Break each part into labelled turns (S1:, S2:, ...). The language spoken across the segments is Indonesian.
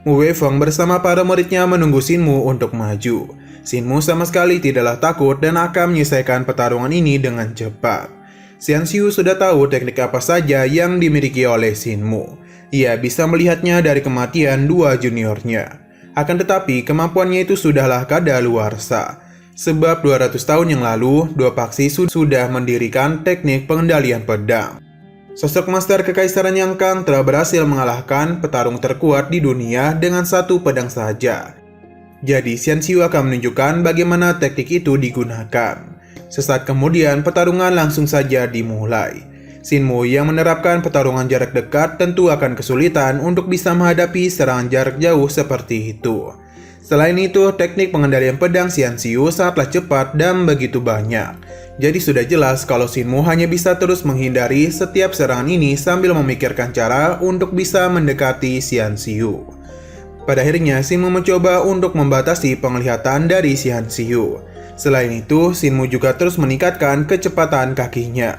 S1: Mu Weifeng bersama para muridnya menunggu Xinmu untuk maju. Xinmu sama sekali tidaklah takut dan akan menyelesaikan pertarungan ini dengan cepat. Xianxiu sudah tahu teknik apa saja yang dimiliki oleh Xinmu. Ia bisa melihatnya dari kematian dua juniornya. Akan tetapi kemampuannya itu sudahlah kadaluarsa. Sebab 200 tahun yang lalu, dua paksi sudah mendirikan teknik pengendalian pedang. Sosok Master Kekaisaran Yang Kang telah berhasil mengalahkan petarung terkuat di dunia dengan satu pedang saja. Jadi Xianxiu akan menunjukkan bagaimana teknik itu digunakan. Sesaat kemudian pertarungan langsung saja dimulai. Xinmu yang menerapkan pertarungan jarak dekat tentu akan kesulitan untuk bisa menghadapi serangan jarak jauh seperti itu. Selain itu, teknik pengendalian pedang Xianxiu sangatlah cepat dan begitu banyak. Jadi sudah jelas kalau Xinmu hanya bisa terus menghindari setiap serangan ini sambil memikirkan cara untuk bisa mendekati Xianxiu. Pada akhirnya, Xinmu mencoba untuk membatasi penglihatan dari Xianxiu. Selain itu, Xinmu juga terus meningkatkan kecepatan kakinya.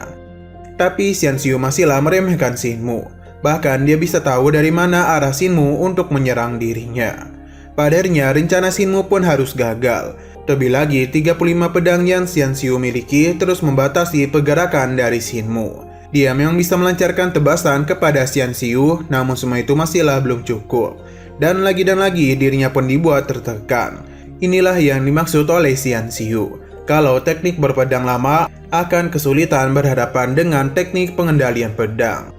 S1: Tapi Xianxiu masihlah meremehkan Xinmu. Bahkan dia bisa tahu dari mana arah Xinmu untuk menyerang dirinya. Pada akhirnya, rencana Xinmu pun harus gagal. Terlebih lagi, 35 pedang yang Xianxiu miliki terus membatasi pergerakan dari Xinmu. Dia memang bisa melancarkan tebasan kepada Xianxiu, namun semua itu masihlah belum cukup. Dan lagi dirinya pun dibuat tertekan. Inilah yang dimaksud oleh Xianxiu. Kalau teknik berpedang lama akan kesulitan berhadapan dengan teknik pengendalian pedang.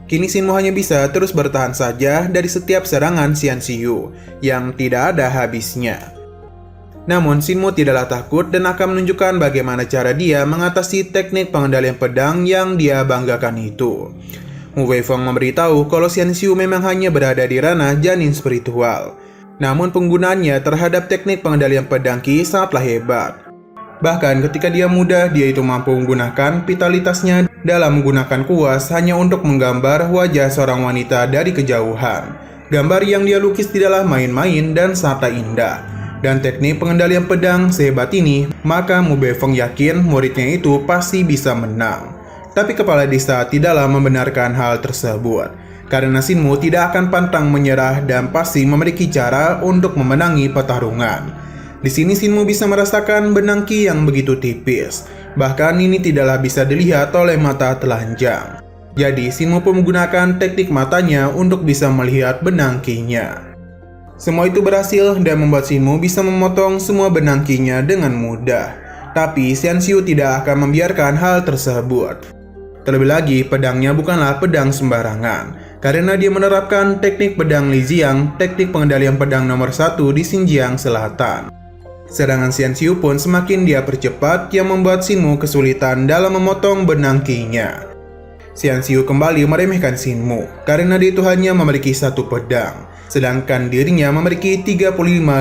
S1: Kini Xinmu hanya bisa terus bertahan saja dari setiap serangan Xianxiu yang tidak ada habisnya. Namun Xinmu tidaklah takut dan akan menunjukkan bagaimana cara dia mengatasi teknik pengendalian pedang yang dia banggakan itu. Mu Weifeng memberitahu kalau Xianxiu memang hanya berada di ranah janin spiritual. Namun penggunaannya terhadap teknik pengendalian pedang Qi sangatlah hebat. Bahkan ketika dia muda, dia itu mampu menggunakan vitalitasnya dalam menggunakan kuas hanya untuk menggambar wajah seorang wanita dari kejauhan. Gambar yang dia lukis tidaklah main-main dan sangatlah indah. Dan teknik pengendalian pedang sehebat ini, maka Mu Weifeng yakin muridnya itu pasti bisa menang. Tapi kepala desa tidaklah membenarkan hal tersebut. Karena Xinmu tidak akan pantang menyerah dan pasti memiliki cara untuk memenangi pertarungan. Di sini Xinmu bisa merasakan benang Qi yang begitu tipis. Bahkan ini tidaklah bisa dilihat oleh mata telanjang. Jadi Xinmu pun menggunakan teknik matanya untuk bisa melihat benang Qi-nya. Semua itu berhasil dan membuat Xinmu bisa memotong semua benang Qi-nya dengan mudah. Tapi Xianxiu tidak akan membiarkan hal tersebut. Terlebih lagi, pedangnya bukanlah pedang sembarangan. Karena dia menerapkan teknik pedang Li Jiang, teknik pengendalian pedang nomor 1 di Xinjiang Selatan. Serangan Xianxiu pun semakin dia percepat yang membuat Xinmu kesulitan dalam memotong benang Qi-nya. Xianxiu kembali meremehkan Xinmu karena dia itu hanya memiliki satu pedang, sedangkan dirinya memiliki 35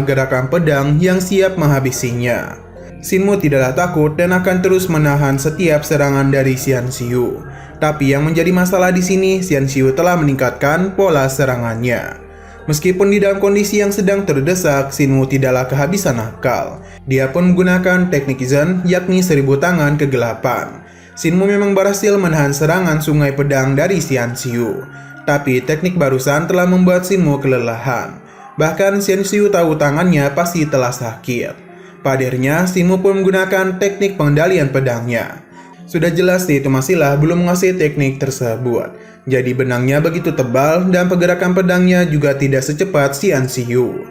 S1: gerakan pedang yang siap menghabisinya. Xinmu tidaklah takut dan akan terus menahan setiap serangan dari Xianxiu. Tapi yang menjadi masalah di sini, Xianxiu telah meningkatkan pola serangannya. Meskipun di dalam kondisi yang sedang terdesak, Xinmu tidaklah kehabisan akal. Dia pun menggunakan teknik Zhen, yakni 1000 tangan kegelapan. Xinmu memang berhasil menahan serangan sungai pedang dari Xianxiu. Tapi teknik barusan telah membuat Xinmu kelelahan. Bahkan Xianxiu tahu tangannya pasti telah sakit. Pada akhirnya, Xinmu pun menggunakan teknik pengendalian pedangnya. Sudah jelas dia itu masihlah belum menguasai teknik tersebut. Jadi benangnya begitu tebal dan pergerakan pedangnya juga tidak secepat Xianxiu.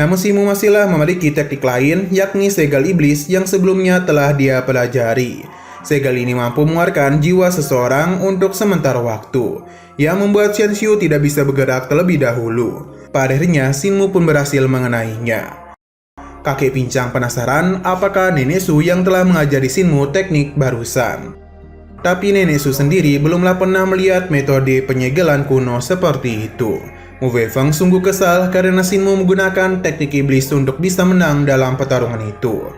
S1: Namun Xinmu masihlah memiliki teknik lain, yakni segel iblis yang sebelumnya telah dia pelajari. Segel ini mampu mengeluarkan jiwa seseorang untuk sementara waktu, yang membuat Xianxiu tidak bisa bergerak terlebih dahulu. Pada akhirnya Xinmu pun berhasil mengenainya. Kakek pincang penasaran apakah Nenek Su yang telah mengajari Xinmu teknik barusan. Tapi Nenek Su sendiri belumlah pernah melihat metode penyegelan kuno seperti itu. Mu Weifeng sungguh kesal karena Xinmu menggunakan teknik iblis untuk bisa menang dalam pertarungan itu.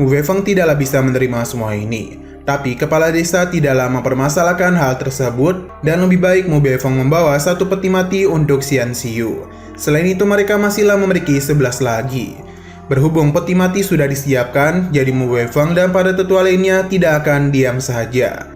S1: Mu Weifeng tidaklah bisa menerima semua ini. Tapi kepala desa tidaklah mempermasalahkan hal tersebut dan lebih baik Mu Weifeng membawa satu peti mati untuk Xianxiu. Selain itu mereka masihlah memiliki 11 lagi. Berhubung peti mati sudah disiapkan, jadi Mu Weifeng dan para tetua lainnya tidak akan diam saja.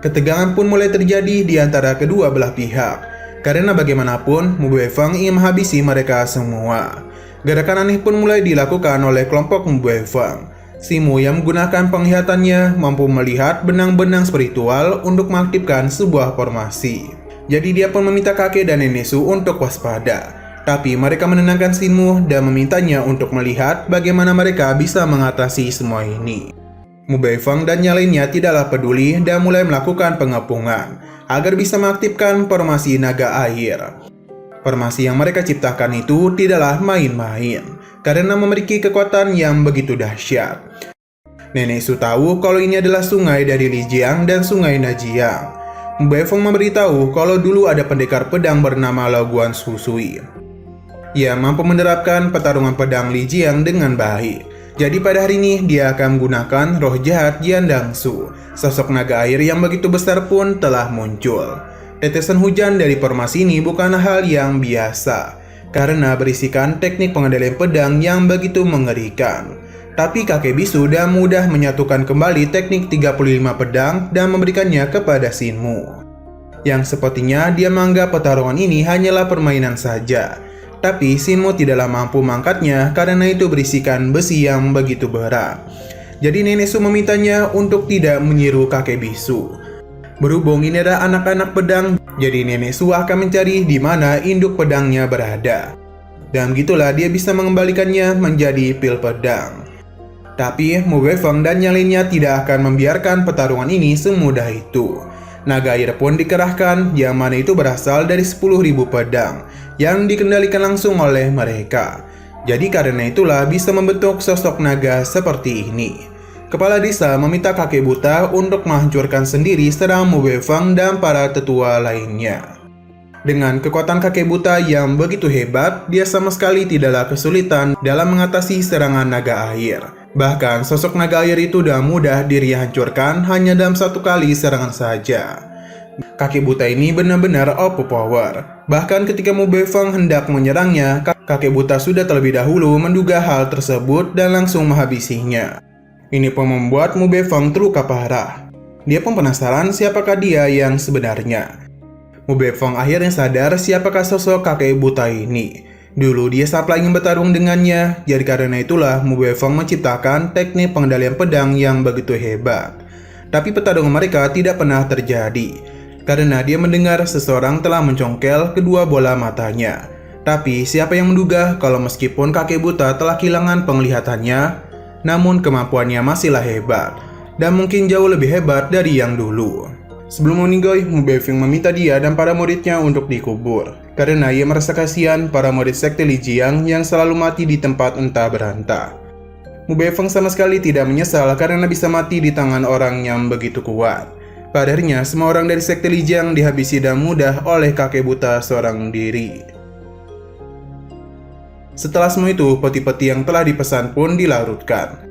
S1: Ketegangan pun mulai terjadi di antara kedua belah pihak. Karena bagaimanapun, Mu Beifeng ingin menghabisi mereka semua. Gerakan aneh pun mulai dilakukan oleh kelompok Mu Beifeng. Si Mu yang menggunakan penglihatannya mampu melihat benang-benang spiritual untuk mengaktifkan sebuah formasi. Jadi dia pun meminta kakek dan nenek Su untuk waspada. Tapi mereka menenangkan si Mu dan memintanya untuk melihat bagaimana mereka bisa mengatasi semua ini. Mu Beifeng dan yang lainnya tidaklah peduli dan mulai melakukan pengepungan agar bisa mengaktifkan formasi naga air. Formasi yang mereka ciptakan itu tidaklah main-main, karena memiliki kekuatan yang begitu dahsyat. Nenek Su tahu kalau ini adalah sungai dari Lijiang dan sungai Najiang. Mu Beifeng memberitahu kalau dulu ada pendekar pedang bernama Lao Guan Susui. Ia mampu menerapkan pertarungan pedang Lijiang dengan baik. Jadi pada hari ini dia akan menggunakan roh jahat Jiandang Su. Sosok naga air yang begitu besar pun telah muncul. Tetesan hujan dari formasi ini bukan hal yang biasa, karena berisikan teknik pengendalian pedang yang begitu mengerikan. Tapi kakek bisu sudah mudah menyatukan kembali teknik 35 pedang dan memberikannya kepada Shin Mu. Yang sepertinya dia menganggap pertarungan ini hanyalah permainan saja. Tapi Shin Mu tidaklah mampu mengangkatnya karena itu berisikan besi yang begitu berat. Jadi nenek Su memintanya untuk tidak menyiru kakek bisu. Berhubung ini adalah anak-anak pedang, jadi nenek Su akan mencari di mana induk pedangnya berada. Dan begitulah dia bisa mengembalikannya menjadi pil pedang. Tapi Mu Beifeng dan yang lainnya tidak akan membiarkan pertarungan ini semudah itu. Naga air pun dikerahkan, yang mana itu berasal dari 10.000 pedang yang dikendalikan langsung oleh mereka. Jadi karena itulah bisa membentuk sosok naga seperti ini. Kepala desa meminta kakek buta untuk menghancurkan sendiri serang Mu Beifeng dan para tetua lainnya. Dengan kekuatan kakek buta yang begitu hebat, dia sama sekali tidaklah kesulitan dalam mengatasi serangan naga air. Bahkan sosok naga air itu sudah mudah diri hancurkan hanya dalam satu kali serangan saja. Kakek buta ini benar-benar overpower. Bahkan ketika Mu Beifeng hendak menyerangnya, kakek buta sudah terlebih dahulu menduga hal tersebut dan langsung menghabisinya. Ini pun membuat Mu Beifeng terluka parah. Dia pun penasaran siapakah dia yang sebenarnya. Mu Beifeng akhirnya sadar siapakah sosok kakek buta ini. Dulu dia sampai ingin bertarung dengannya, jadi karena itulah Mu Beifeng menciptakan teknik pengendalian pedang yang begitu hebat. Tapi pertarungan mereka tidak pernah terjadi, karena dia mendengar seseorang telah mencongkel kedua bola matanya. Tapi siapa yang menduga kalau meskipun kakek buta telah kehilangan penglihatannya, namun kemampuannya masihlah hebat, dan mungkin jauh lebih hebat dari yang dulu. Sebelum meninggal, Mu Beifeng meminta dia dan para muridnya untuk dikubur, karena ia merasa kasihan para murid sekte Lijiang yang selalu mati di tempat entah berantah. Mu Beifeng sama sekali tidak menyesal karena bisa mati di tangan orang yang begitu kuat. Pada akhirnya, semua orang dari sekte Lijiang dihabisi dan mudah oleh kakek buta seorang diri. Setelah semua itu, peti-peti yang telah dipesan pun dilarutkan.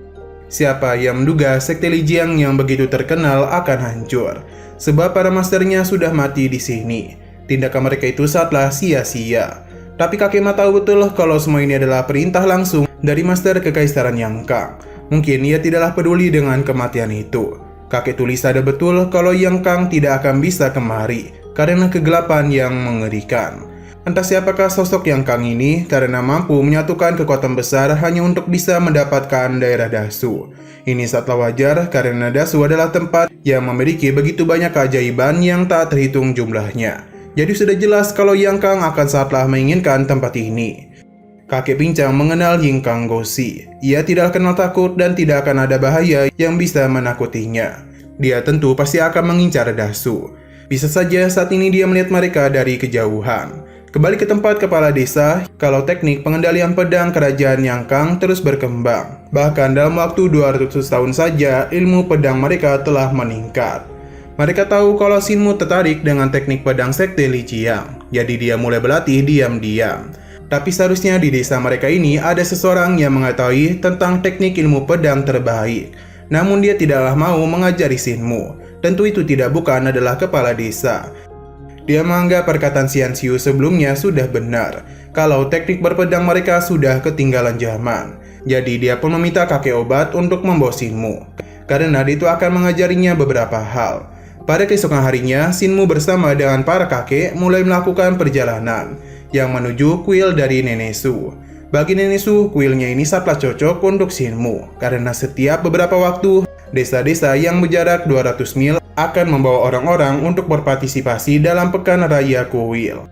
S1: Siapa yang menduga sekte Lijiang yang begitu terkenal akan hancur, sebab para masternya sudah mati di sini. Tindakan mereka itu sangatlah sia-sia. Tapi kakek mah tahu betul kalau semua ini adalah perintah langsung dari master kekaisaran Yang Kang. Mungkin ia tidaklah peduli dengan kematian itu. Kakek tulis sadar betul kalau Yang Kang tidak akan bisa kemari karena kegelapan yang mengerikan. Entah siapakah sosok Yang Kang ini karena mampu menyatukan kekuatan besar hanya untuk bisa mendapatkan daerah Dasu. Ini sangatlah wajar karena Dasu adalah tempat yang memiliki begitu banyak keajaiban yang tak terhitung jumlahnya. Jadi sudah jelas kalau Yang Kang akan sangatlah menginginkan tempat ini. Kakek pincang mengenal Ying Kang Gosi. Ia tidak kenal takut dan tidak akan ada bahaya yang bisa menakutinya. Dia tentu pasti akan mengincar Dasu. Bisa saja saat ini dia melihat mereka dari kejauhan. Kembali ke tempat kepala desa, kalau teknik pengendalian pedang kerajaan Yang Kang terus berkembang. Bahkan dalam waktu 200 tahun saja, ilmu pedang mereka telah meningkat. Mereka tahu kalau Shin Mu tertarik dengan teknik pedang sekte Lijiang, jadi dia mulai berlatih diam-diam. Tapi seharusnya di desa mereka ini ada seseorang yang mengetahui tentang teknik ilmu pedang terbaik. Namun dia tidaklah mau mengajari Shin Mu. Tentu itu bukan adalah kepala desa. Dia menganggap perkataan Xian Xiu sebelumnya sudah benar, kalau teknik berpedang mereka sudah ketinggalan zaman. Jadi dia pun meminta kakek obat untuk membawa Shin Mu, karena dia itu akan mengajarinya beberapa hal. Pada keesokan harinya, Shinmu bersama dengan para kakek mulai melakukan perjalanan yang menuju kuil dari Nenek Su. Bagi Nenek Su, kuilnya ini sangatlah cocok untuk Shinmu karena setiap beberapa waktu, desa-desa yang berjarak 200 mil akan membawa orang-orang untuk berpartisipasi dalam pekan raya kuil.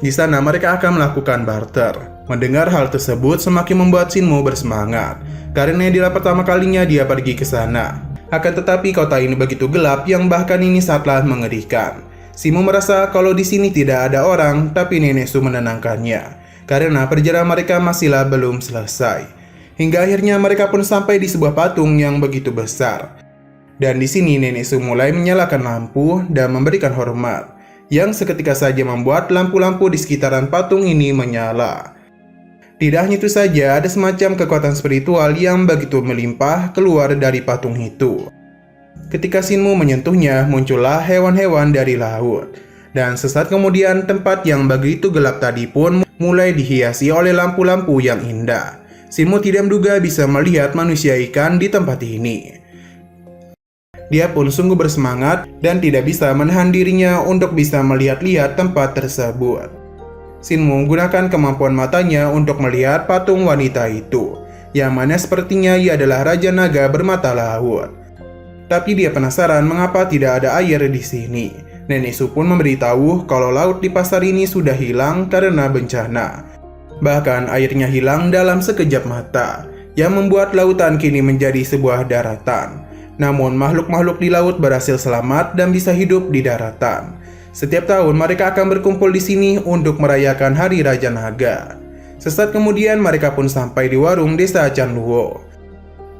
S1: Di sana mereka akan melakukan barter. Mendengar hal tersebut semakin membuat Shinmu bersemangat karena inilah pertama kalinya dia pergi ke sana. Akan tetapi kota ini begitu gelap yang bahkan ini sangatlah mengerikan. Shinmu merasa kalau di sini tidak ada orang, tapi Nenek Su menenangkannya karena perjalanan mereka masihlah belum selesai. Hingga akhirnya mereka pun sampai di sebuah patung yang begitu besar. Dan di sini Nenek Su mulai menyalakan lampu dan memberikan hormat, yang seketika saja membuat lampu-lampu di sekitaran patung ini menyala. Tidak hanya itu saja, ada semacam kekuatan spiritual yang begitu melimpah keluar dari patung itu. Ketika Shinmu menyentuhnya, muncullah hewan-hewan dari laut. Dan sesaat kemudian, tempat yang begitu gelap tadi pun mulai dihiasi oleh lampu-lampu yang indah. Shinmu tidak menduga bisa melihat manusia ikan di tempat ini. Dia pun sungguh bersemangat dan tidak bisa menahan dirinya untuk bisa melihat-lihat tempat tersebut. Shinmu menggunakan kemampuan matanya untuk melihat patung wanita itu, yang mana sepertinya ia adalah Raja Naga bermata laut. Tapi dia penasaran mengapa tidak ada air di sini. Nenek Su pun memberitahu kalau laut di pasar ini sudah hilang karena bencana. Bahkan airnya hilang dalam sekejap mata, yang membuat lautan kini menjadi sebuah daratan. Namun makhluk-makhluk di laut berhasil selamat dan bisa hidup di daratan. Setiap tahun mereka akan berkumpul di sini untuk merayakan Hari Raja Naga. Sesaat kemudian mereka pun sampai di warung desa Chanluo.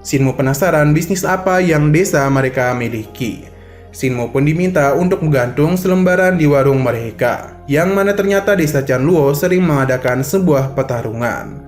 S1: Shinmu penasaran bisnis apa yang desa mereka miliki. Shinmu pun diminta untuk menggantung selembaran di warung mereka, yang mana ternyata desa Chanluo sering mengadakan sebuah pertarungan.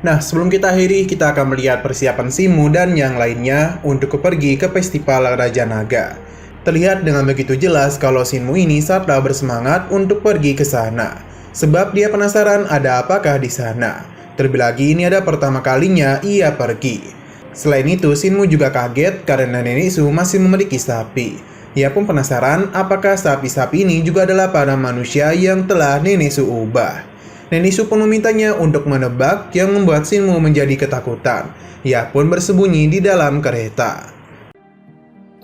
S1: Nah, sebelum kita akhiri, kita akan melihat persiapan Shinmu dan yang lainnya untuk pergi ke festival Raja Naga. Terlihat dengan begitu jelas kalau Shinmu ini sangatlah bersemangat untuk pergi ke sana, sebab dia penasaran ada apakah di sana. Terlebih lagi ini ada pertama kalinya ia pergi. Selain itu, Shinmu juga kaget karena Nenek Su masih memiliki sapi. Ia pun penasaran apakah sapi-sapi ini juga adalah para manusia yang telah Nenek Su ubah. Nenek Su pun memintanya untuk menebak, yang membuat Shinmu menjadi ketakutan. Ia pun bersembunyi di dalam kereta.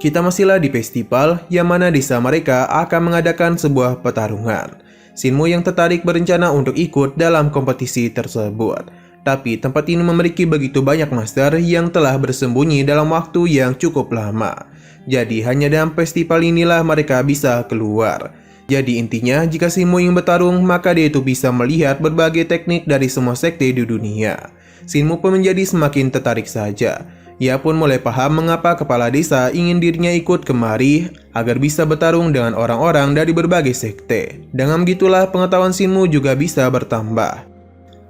S1: Kita masihlah di festival, yang mana desa mereka akan mengadakan sebuah pertarungan. Shinmu yang tertarik berencana untuk ikut dalam kompetisi tersebut. Tapi tempat ini memiliki begitu banyak master yang telah bersembunyi dalam waktu yang cukup lama. Jadi hanya dalam festival inilah mereka bisa keluar. Jadi intinya jika Shinmu ingin bertarung, maka dia itu bisa melihat berbagai teknik dari semua sekte di dunia. Shinmu pun menjadi semakin tertarik saja. Ia pun mulai paham mengapa kepala desa ingin dirinya ikut kemari agar bisa bertarung dengan orang-orang dari berbagai sekte. Dengan begitulah pengetahuan Shinmu juga bisa bertambah.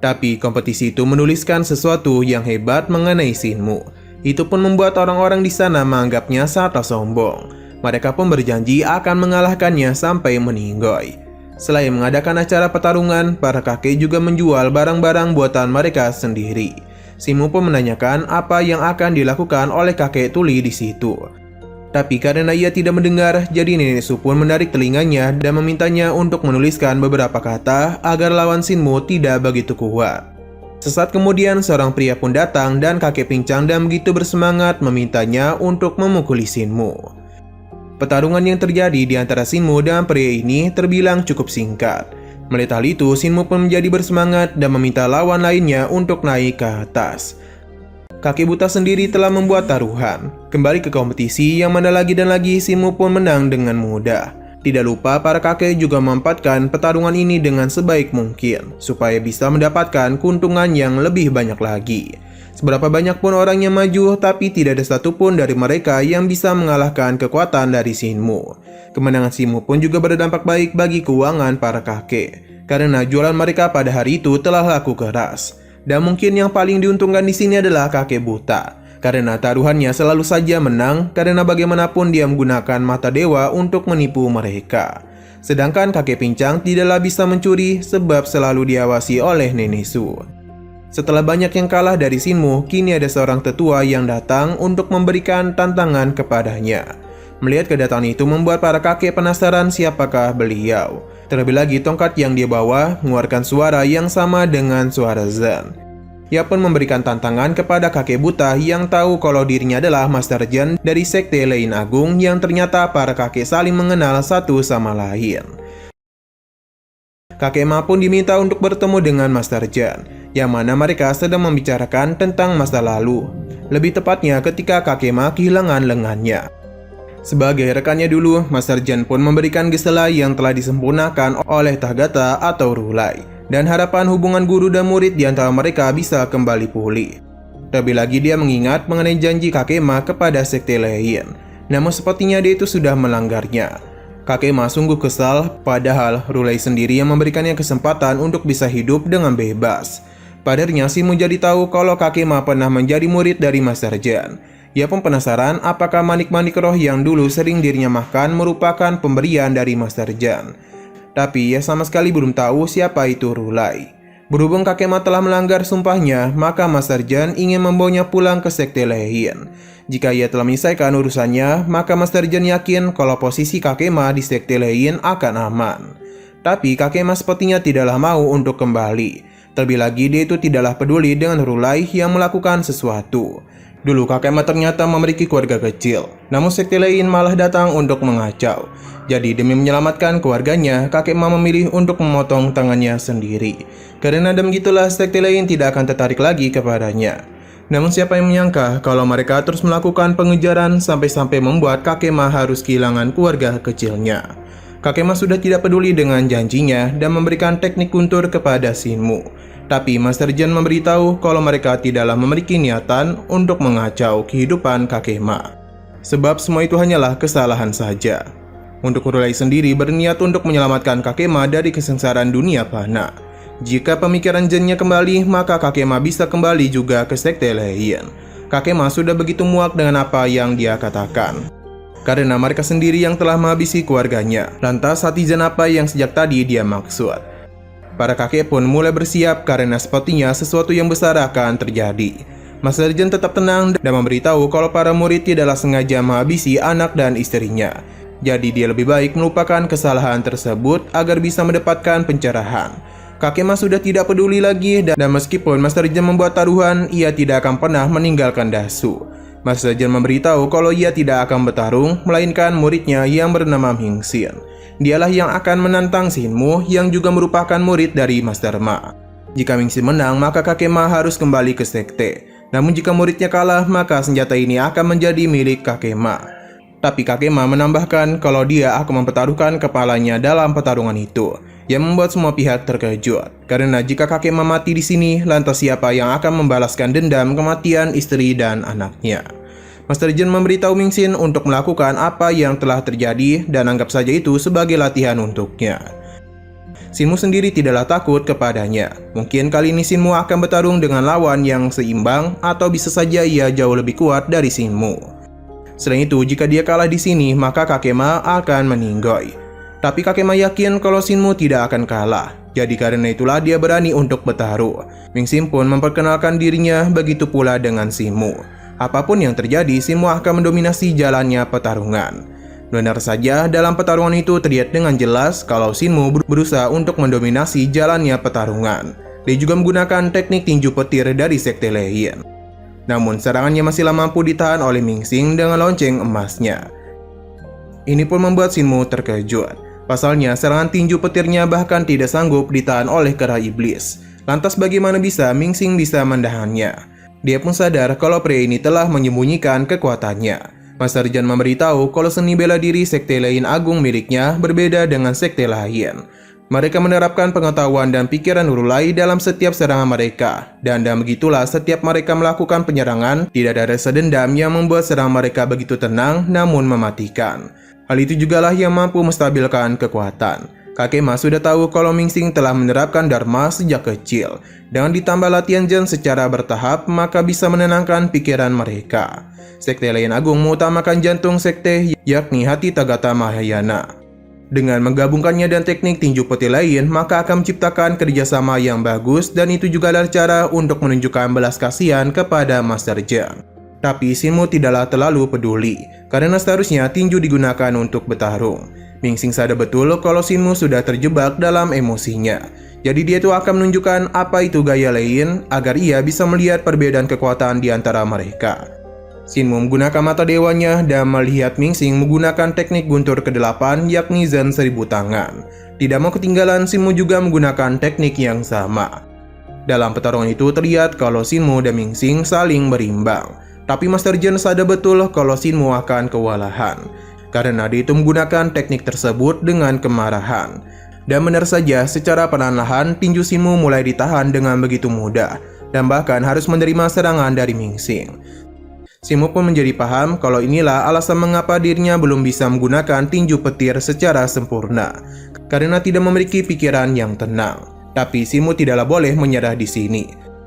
S1: Tapi kompetisi itu menuliskan sesuatu yang hebat mengenai Shinmu. Itu pun membuat orang-orang di sana menganggapnya sangatlah sombong. Mereka pun berjanji akan mengalahkannya sampai meninggoy. Selain mengadakan acara pertarungan, para kakek juga menjual barang-barang buatan mereka sendiri. Shinmu pun menanyakan apa yang akan dilakukan oleh kakek tuli di situ. Tapi karena ia tidak mendengar, jadi Nenek Su pun menarik telinganya dan memintanya untuk menuliskan beberapa kata agar lawan Shinmu tidak begitu kuat. Sesaat kemudian seorang pria pun datang dan kakek pincang dan begitu bersemangat memintanya untuk memukuli Shinmu. Pertarungan yang terjadi di antara Shinmu dan pria ini terbilang cukup singkat. Melihat hal itu, Shinmu pun menjadi bersemangat dan meminta lawan lainnya untuk naik ke atas. Kakek buta sendiri telah membuat taruhan. Kembali ke kompetisi yang mana lagi dan lagi Shinmu pun menang dengan mudah. Tidak lupa para kakek juga memanfaatkan pertarungan ini dengan sebaik mungkin supaya bisa mendapatkan keuntungan yang lebih banyak lagi. Seberapa banyak pun orang yang maju, tapi tidak ada satupun dari mereka yang bisa mengalahkan kekuatan dari Shinmu. Kemenangan Shinmu pun juga berdampak baik bagi keuangan para kakek, karena jualan mereka pada hari itu telah laku keras. Dan mungkin yang paling diuntungkan di sini adalah kakek buta, karena taruhannya selalu saja menang karena bagaimanapun dia menggunakan mata dewa untuk menipu mereka. Sedangkan kakek pincang tidaklah bisa mencuri sebab selalu diawasi oleh Nenek Su. Setelah banyak yang kalah dari Shinmu, kini ada seorang tetua yang datang untuk memberikan tantangan kepadanya. Melihat kedatangan itu membuat para kakek penasaran siapakah beliau. Terlebih lagi tongkat yang dia bawa mengeluarkan suara yang sama dengan suara Zen. Ia pun memberikan tantangan kepada kakek buta yang tahu kalau dirinya adalah Master Zen dari sekte Lei Agung yang ternyata para kakek saling mengenal satu sama lain. Kakek Ma pun diminta untuk bertemu dengan Master Zen, yang mana mereka sedang membicarakan tentang masa lalu. Lebih tepatnya ketika kakek Ma kehilangan lengannya. Sebagai rekannya dulu, Master Zen pun memberikan gesela yang telah disempurnakan oleh Tathagata atau Rulai, dan harapan hubungan guru dan murid di antara mereka bisa kembali pulih. Terlebih lagi dia mengingat mengenai janji kakek Ma kepada sekte lain, namun sepertinya dia itu sudah melanggarnya. Kakek Ma sungguh kesal, padahal Rulai sendiri yang memberikannya kesempatan untuk bisa hidup dengan bebas. Padahal Shinmu jadi tahu kalau kakek Ma pernah menjadi murid dari Master Zen. Ia pun penasaran apakah manik-manik roh yang dulu sering dirinya makan merupakan pemberian dari Master Zen. Tapi ia sama sekali belum tahu siapa itu Rulai. Berhubung kakek Ma telah melanggar sumpahnya, maka Master Zen ingin membawanya pulang ke sekte lain. Jika ia telah menyelesaikan urusannya, maka Master Zen yakin kalau posisi kakek Ma di sekte lain akan aman. Tapi kakek Ma sepertinya tidaklah mau untuk kembali. Terlebih lagi dia itu tidaklah peduli dengan Rulai yang melakukan sesuatu. Dulu kakek Ma ternyata memiliki keluarga kecil, namun sekte lain malah datang untuk mengacau. Jadi demi menyelamatkan keluarganya, kakek Ma memilih untuk memotong tangannya sendiri. Karena begitulah sekte lain tidak akan tertarik lagi kepadanya. Namun siapa yang menyangka kalau mereka terus melakukan pengejaran sampai-sampai membuat kakek Ma harus kehilangan keluarga kecilnya. Kakek Ma sudah tidak peduli dengan janjinya dan memberikan teknik guntur kepada Shinmu. Tapi Master Zen memberitahu kalau mereka tidaklah memiliki niatan untuk mengacau kehidupan kakek Ma. Sebab semua itu hanyalah kesalahan saja. Untuk Rulai sendiri berniat untuk menyelamatkan kakek Ma dari kesengsaraan dunia fana. Jika pemikiran Zennya kembali, maka kakek Ma bisa kembali juga ke sekte lain. Kakek Ma sudah begitu muak dengan apa yang dia katakan. Karena mereka sendiri yang telah menghabisi keluarganya. Lantas hati Zen apa yang sejak tadi dia maksud? Para kakek pun mulai bersiap karena sepertinya sesuatu yang besar akan terjadi. Master Zen tetap tenang dan memberitahu kalau para murid tidaklah sengaja menghabisi anak dan istrinya. Jadi dia lebih baik melupakan kesalahan tersebut agar bisa mendapatkan pencerahan. Kakek Ma sudah tidak peduli lagi dan meskipun Master Zen membuat taruhan, ia tidak akan pernah meninggalkan Dasu. Master Zen memberitahu kalau ia tidak akan bertarung, melainkan muridnya yang bernama Mingxin. Dialah yang akan menantang Shinmu yang juga merupakan murid dari Master Ma. Jika Mingxin menang, maka kakek Ma harus kembali ke sekte. Namun jika muridnya kalah, maka senjata ini akan menjadi milik kakek Ma. Tapi kakek Ma menambahkan kalau dia akan mempertaruhkan kepalanya dalam pertarungan itu, yang membuat semua pihak terkejut. Karena jika kakek Ma mati di sini, lantas siapa yang akan membalaskan dendam kematian istri dan anaknya? Master Zen memberitahu Mingxin untuk melakukan apa yang telah terjadi dan anggap saja itu sebagai latihan untuknya. Shinmu sendiri tidaklah takut kepadanya. Mungkin kali ini Shinmu akan bertarung dengan lawan yang seimbang atau bisa saja ia jauh lebih kuat dari Shinmu. Selain itu, jika dia kalah di sini, maka kakek Ma akan meninggoy. Tapi kakek Ma yakin kalau Shinmu tidak akan kalah. Jadi karena itulah dia berani untuk bertaruh. Mingxin pun memperkenalkan dirinya, begitu pula dengan Shinmu. Apapun yang terjadi, Shinmu akan mendominasi jalannya pertarungan. Benar saja, dalam pertarungan itu terlihat dengan jelas kalau Shinmu berusaha untuk mendominasi jalannya pertarungan. Dia juga menggunakan teknik tinju petir dari sekte lain. Namun serangannya masihlah mampu ditahan oleh Mingxin dengan lonceng emasnya. Ini pun membuat Shinmu terkejut. Pasalnya, serangan tinju petirnya bahkan tidak sanggup ditahan oleh kera iblis. Lantas bagaimana bisa Mingxin bisa menahannya? Dia pun sadar kalau pria ini telah menyembunyikan kekuatannya. Master Zen memberitahu kalau seni bela diri sekte Lei Agung miliknya berbeda dengan sekte lain. Mereka menerapkan pengetahuan dan pikiran Rulai dalam setiap serangan mereka. Dan begitulah setiap mereka melakukan penyerangan, tidak ada rasa dendam yang membuat serangan mereka begitu tenang namun mematikan. Hal itu jugalah yang mampu menstabilkan kekuatan. Kakek Ma sudah tahu kalau Mingxin telah menerapkan Dharma sejak kecil. Dengan ditambah latihan Zen secara bertahap, maka bisa menenangkan pikiran mereka. Sekte Lei Agung mengutamakan jantung sekte, yakni hati Tathagata Mahayana. Dengan menggabungkannya dan teknik tinju petir lain, maka akan menciptakan kerjasama yang bagus dan itu juga adalah cara untuk menunjukkan belas kasihan kepada Master Zen. Tapi Shinmu tidaklah terlalu peduli, karena seharusnya tinju digunakan untuk bertarung. Ming-Sing sadar betul kalau Shinmu sudah terjebak dalam emosinya. Jadi dia tuh akan menunjukkan apa itu gaya lain agar ia bisa melihat perbedaan kekuatan di antara mereka. Shinmu menggunakan mata dewanya dan melihat Ming-Sing menggunakan teknik guntur ke-8 yakni Zen 1000 tangan. Tidak mau ketinggalan, Shinmu juga menggunakan teknik yang sama. Dalam pertarungan itu terlihat kalau Shinmu dan Ming-Sing saling berimbang. Tapi Master Jen sadar betul kalau Shinmu akan kewalahan, karena dia itu menggunakan teknik tersebut dengan kemarahan. Dan benar saja, secara perlahan-lahan tinju Shinmu mulai ditahan dengan begitu mudah, dan bahkan harus menerima serangan dari Ming-Sing. Shinmu pun menjadi paham kalau inilah alasan mengapa dirinya belum bisa menggunakan tinju petir secara sempurna, karena tidak memiliki pikiran yang tenang. Tapi Shinmu tidaklah boleh menyerah di sini.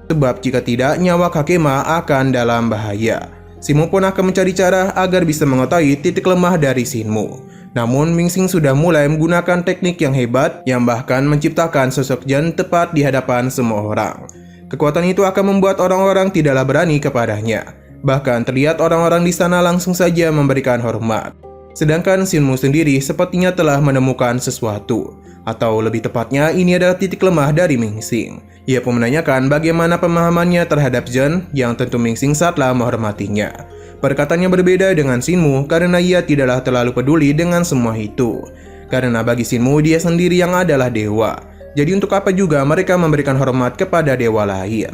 S1: Sebab jika tidak, nyawa Kakema akan dalam bahaya. Shinmu pun akan mencari cara agar bisa mengetahui titik lemah dari Shinmu. Namun Ming-Sing sudah mulai menggunakan teknik yang hebat yang bahkan menciptakan sosok Jen tepat di hadapan semua orang. Kekuatan itu akan membuat orang-orang tidaklah berani kepadanya. Bahkan terlihat orang-orang di sana langsung saja memberikan hormat. Sedangkan Shinmu sendiri sepertinya telah menemukan sesuatu. Atau lebih tepatnya, ini adalah titik lemah dari Ming-Sing. Ia pun menanyakan bagaimana pemahamannya terhadap Jen, yang tentu Ming-Sing sangatlah menghormatinya. Perkataannya berbeda dengan Shinmu karena ia tidaklah terlalu peduli dengan semua itu. Karena bagi Shinmu, dia sendiri yang adalah dewa. Jadi untuk apa juga mereka memberikan hormat kepada dewa lain?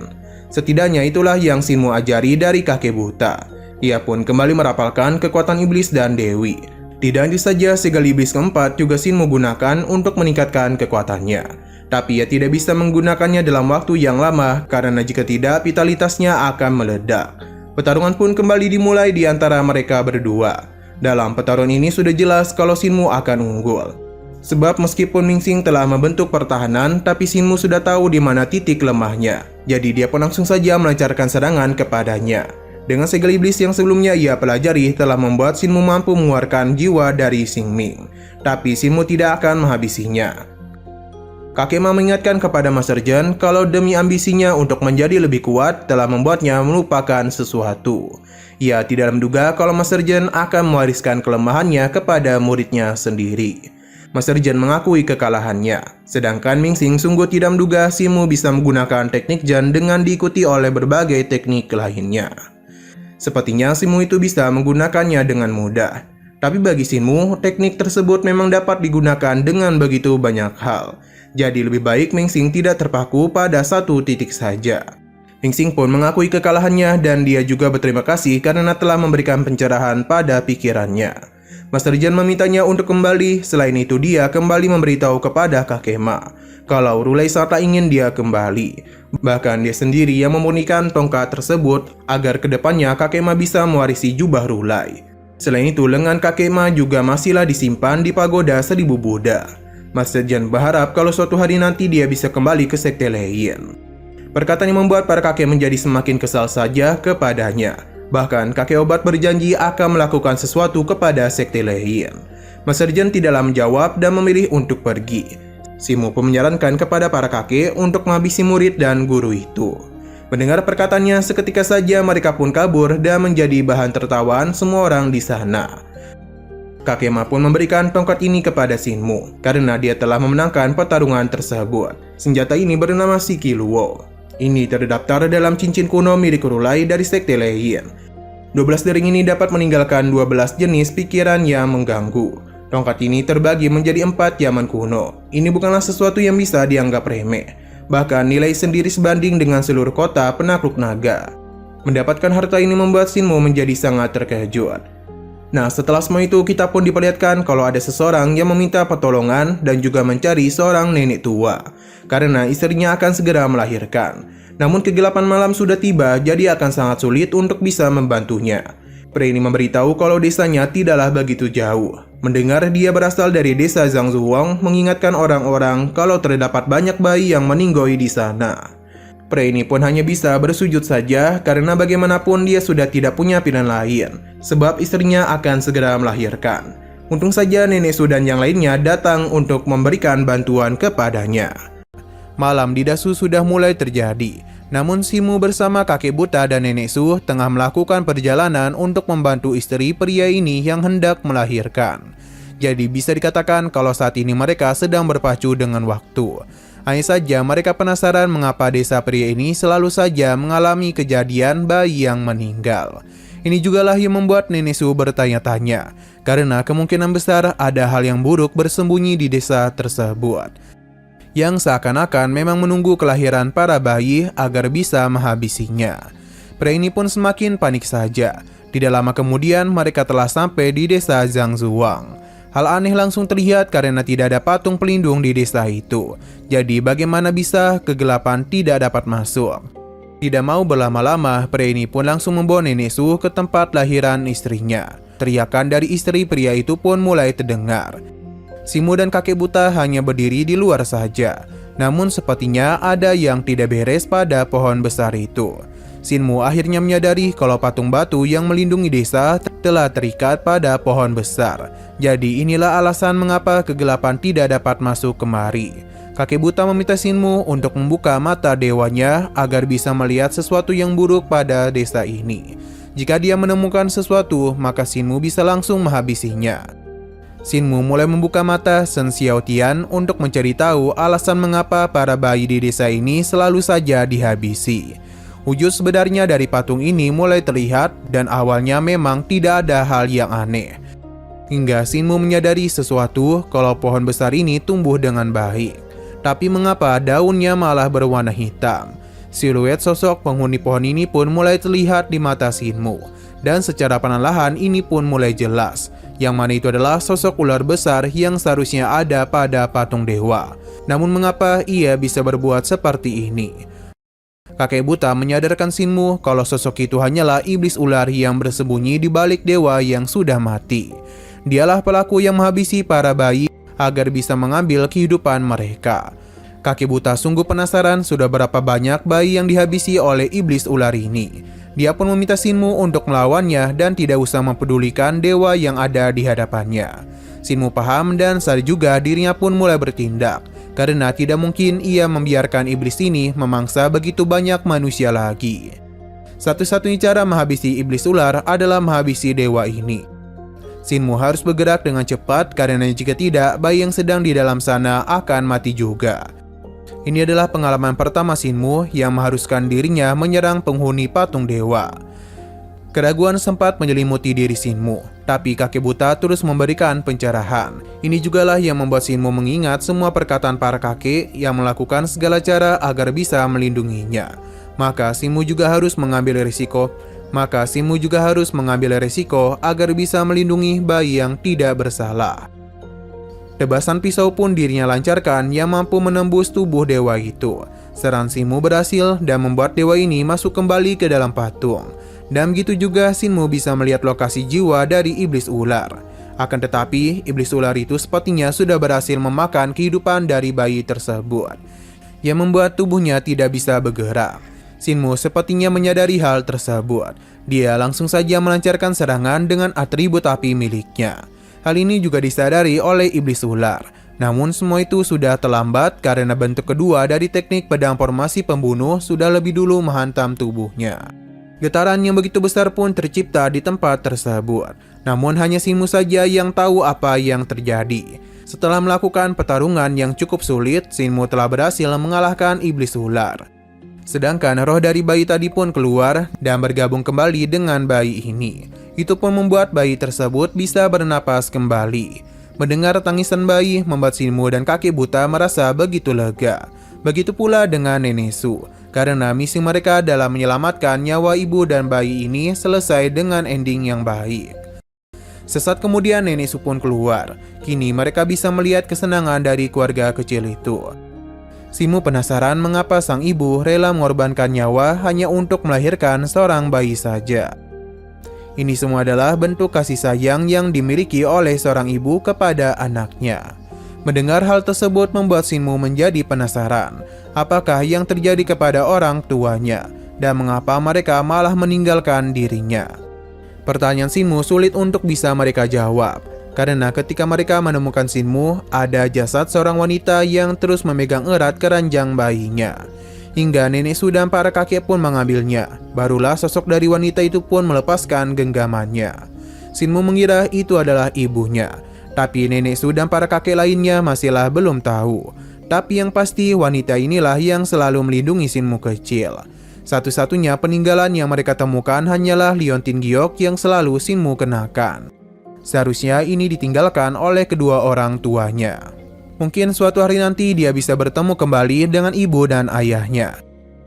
S1: Setidaknya itulah yang Shinmu ajari dari kakek buta. Ia pun kembali merapalkan kekuatan iblis dan dewi. Tidak hanya saja segel iblis keempat juga Shinmu gunakan untuk meningkatkan kekuatannya. Tapi ia tidak bisa menggunakannya dalam waktu yang lama karena jika tidak vitalitasnya akan meledak. Pertarungan pun kembali dimulai di antara mereka berdua. Dalam pertarungan ini sudah jelas kalau Shinmu akan unggul. Sebab meskipun Ming-Sing telah membentuk pertahanan, tapi Shinmu sudah tahu di mana titik lemahnya. Jadi dia pun langsung saja melancarkan serangan kepadanya. Dengan segel iblis yang sebelumnya ia pelajari telah membuat Shinmu mampu mengeluarkan jiwa dari Xingming. Tapi Shinmu tidak akan menghabisinya. Kakema mengingatkan kepada Master Jen kalau demi ambisinya untuk menjadi lebih kuat telah membuatnya melupakan sesuatu. Ia tidak menduga kalau Master Jen akan mewariskan kelemahannya kepada muridnya sendiri. Master Jen mengakui kekalahannya, sedangkan Ming-Sing sungguh tidak menduga Shinmu bisa menggunakan teknik Jen dengan diikuti oleh berbagai teknik lainnya. Sepertinya Shinmu itu bisa menggunakannya dengan mudah. Tapi bagi Shinmu, teknik tersebut memang dapat digunakan dengan begitu banyak hal. Jadi lebih baik Ming-Sing tidak terpaku pada satu titik saja. Ming-Sing pun mengakui kekalahannya dan dia juga berterima kasih karena telah memberikan pencerahan pada pikirannya. Master Jen memintanya untuk kembali, selain itu dia kembali memberitahu kepada Kakema kalau Rulai sangat ingin dia kembali. Bahkan dia sendiri yang memurnikan tongkat tersebut agar kedepannya Kakema bisa mewarisi jubah Rulai. Selain itu, lengan Kakema juga masihlah disimpan di pagoda 1000 Buddha. Master Jen berharap kalau suatu hari nanti dia bisa kembali ke sekte lain. Perkataan yang membuat para kakek menjadi semakin kesal saja kepadanya. Bahkan kakek obat berjanji akan melakukan sesuatu kepada sekte lain. Master Jen tidaklah menjawab dan memilih untuk pergi. Shinmu pun menyarankan kepada para kakek untuk menghabisi murid dan guru itu. Mendengar perkataannya, seketika saja mereka pun kabur dan menjadi bahan tertawaan semua orang di sana. Kakema pun memberikan tongkat ini kepada Shinmu karena dia telah memenangkan pertarungan tersebut. Senjata ini bernama Shiki Luo. Ini terdaftar dalam cincin kuno milik Rulai dari sekte lain. 12 dering ini dapat meninggalkan 12 jenis pikiran yang mengganggu. Tongkat ini terbagi menjadi 4 zaman kuno. Ini bukanlah sesuatu yang bisa dianggap remeh. Bahkan nilai sendiri sebanding dengan seluruh kota penakluk naga. Mendapatkan harta ini membuat Shinmu menjadi sangat terkejut. Nah, setelah semua itu kita pun diperlihatkan kalau ada seseorang yang meminta pertolongan dan juga mencari seorang nenek tua karena istrinya akan segera melahirkan. Namun kegelapan malam sudah tiba, jadi akan sangat sulit untuk bisa membantunya. Pria ini memberitahu kalau desanya tidaklah begitu jauh. Mendengar dia berasal dari desa Zhangzuwang, mengingatkan orang-orang kalau terdapat banyak bayi yang meninggoy di sana. Pria ini pun hanya bisa bersujud saja karena bagaimanapun dia sudah tidak punya pilihan lain, sebab istrinya akan segera melahirkan. Untung saja nenek Sudan yang lainnya datang untuk memberikan bantuan kepadanya. Malam di Dasu sudah mulai terjadi. Namun Sinmu bersama kakek buta dan nenek Su tengah melakukan perjalanan untuk membantu istri pria ini yang hendak melahirkan. Jadi bisa dikatakan kalau saat ini mereka sedang berpacu dengan waktu. Hanya saja mereka penasaran mengapa desa pria ini selalu saja mengalami kejadian bayi yang meninggal. Ini jugalah yang membuat Nenek Su bertanya-tanya, karena kemungkinan besar ada hal yang buruk bersembunyi di desa tersebut, yang seakan-akan memang menunggu kelahiran para bayi agar bisa menghabisinya. Pria ini pun semakin panik saja. Tidak lama kemudian mereka telah sampai di desa Zhangzuang. Hal aneh langsung terlihat karena tidak ada patung pelindung di desa itu. Jadi bagaimana bisa kegelapan tidak dapat masuk? Tidak mau berlama-lama, pria ini pun langsung membawa Nenek Su ke tempat lahiran istrinya. Teriakan dari istri pria itu pun mulai terdengar. Sinmu dan kakek buta hanya berdiri di luar saja. Namun sepertinya ada yang tidak beres pada pohon besar itu. Sinmu akhirnya menyadari kalau patung batu yang melindungi desa telah terikat pada pohon besar. Jadi inilah alasan mengapa kegelapan tidak dapat masuk kemari. Kakek buta meminta Sinmu untuk membuka mata dewanya agar bisa melihat sesuatu yang buruk pada desa ini. Jika dia menemukan sesuatu, maka Sinmu bisa langsung menghabisinya. Sinmu mulai membuka mata Shen Xiaotian untuk mencari tahu alasan mengapa para bayi di desa ini selalu saja dihabisi. Wujud sebenarnya dari patung ini mulai terlihat dan awalnya memang tidak ada hal yang aneh. Hingga Sinmu menyadari sesuatu kalau pohon besar ini tumbuh dengan baik. Tapi mengapa daunnya malah berwarna hitam? Siluet sosok penghuni pohon ini pun mulai terlihat di mata Sinmu. Dan secara perlahan ini pun mulai jelas. Yang mana itu adalah sosok ular besar yang seharusnya ada pada patung dewa. Namun mengapa ia bisa berbuat seperti ini? Kakek buta menyadarkan Sinmu kalau sosok itu hanyalah iblis ular yang bersembunyi di balik dewa yang sudah mati. Dialah pelaku yang menghabisi para bayi agar bisa mengambil kehidupan mereka. Kakek buta sungguh penasaran sudah berapa banyak bayi yang dihabisi oleh iblis ular ini. Dia pun meminta Sinmu untuk melawannya dan tidak usah mempedulikan dewa yang ada di hadapannya. Sinmu paham dan sadar juga dirinya pun mulai bertindak, karena tidak mungkin ia membiarkan iblis ini memangsa begitu banyak manusia lagi. Satu-satunya cara menghabisi iblis ular adalah menghabisi dewa ini. Sinmu harus bergerak dengan cepat karena jika tidak, bayi yang sedang di dalam sana akan mati juga. Ini adalah pengalaman pertama Sinmu yang mengharuskan dirinya menyerang penghuni patung dewa. Keraguan sempat menyelimuti diri Sinmu, tapi kakek buta terus memberikan pencerahan. Ini jugalah yang membuat Sinmu mengingat semua perkataan para kakek yang melakukan segala cara agar bisa melindunginya. Maka Sinmu juga harus mengambil risiko agar bisa melindungi bayi yang tidak bersalah. Tebasan pisau pun dirinya lancarkan yang mampu menembus tubuh dewa itu. Serangan Sinmu berhasil dan membuat dewa ini masuk kembali ke dalam patung. Dan begitu juga Sinmu bisa melihat lokasi jiwa dari iblis ular. Akan tetapi, iblis ular itu sepertinya sudah berhasil memakan kehidupan dari bayi tersebut, yang membuat tubuhnya tidak bisa bergerak. Sinmu sepertinya menyadari hal tersebut. Dia langsung saja melancarkan serangan dengan atribut api miliknya. Hal ini juga disadari oleh iblis ular. Namun semua itu sudah terlambat karena bentuk kedua dari teknik pedang formasi pembunuh sudah lebih dulu menghantam tubuhnya. Getaran yang begitu besar pun tercipta di tempat tersebut. Namun hanya Sinmu saja yang tahu apa yang terjadi. Setelah melakukan pertarungan yang cukup sulit, Sinmu telah berhasil mengalahkan iblis ular. Sedangkan roh dari bayi tadi pun keluar dan bergabung kembali dengan bayi ini. Itu pun membuat bayi tersebut bisa bernapas kembali. Mendengar tangisan bayi membuat Sinmu dan kakek buta merasa begitu lega. Begitu pula dengan Nenek Su, karena misi mereka dalam menyelamatkan nyawa ibu dan bayi ini selesai dengan ending yang baik. Sesaat kemudian Nenek Su pun keluar. Kini mereka bisa melihat kesenangan dari keluarga kecil itu. Sinmu penasaran mengapa sang ibu rela mengorbankan nyawa hanya untuk melahirkan seorang bayi saja. Ini semua adalah bentuk kasih sayang yang dimiliki oleh seorang ibu kepada anaknya. Mendengar hal tersebut membuat Sinmu menjadi penasaran, apakah yang terjadi kepada orang tuanya dan mengapa mereka malah meninggalkan dirinya. Pertanyaan Sinmu sulit untuk bisa mereka jawab, Karena ketika mereka menemukan Shinmu, ada jasad seorang wanita yang terus memegang erat keranjang bayinya. Hingga nenek Su dan para kakek pun mengambilnya. Barulah sosok dari wanita itu pun melepaskan genggamannya. Shinmu mengira itu adalah ibunya. Tapi nenek Su dan para kakek lainnya masihlah belum tahu. Tapi yang pasti wanita inilah yang selalu melindungi Shinmu kecil. Satu-satunya peninggalan yang mereka temukan hanyalah liontin giok yang selalu Shinmu kenakan. Seharusnya ini ditinggalkan oleh kedua orang tuanya. Mungkin suatu hari nanti dia bisa bertemu kembali dengan ibu dan ayahnya.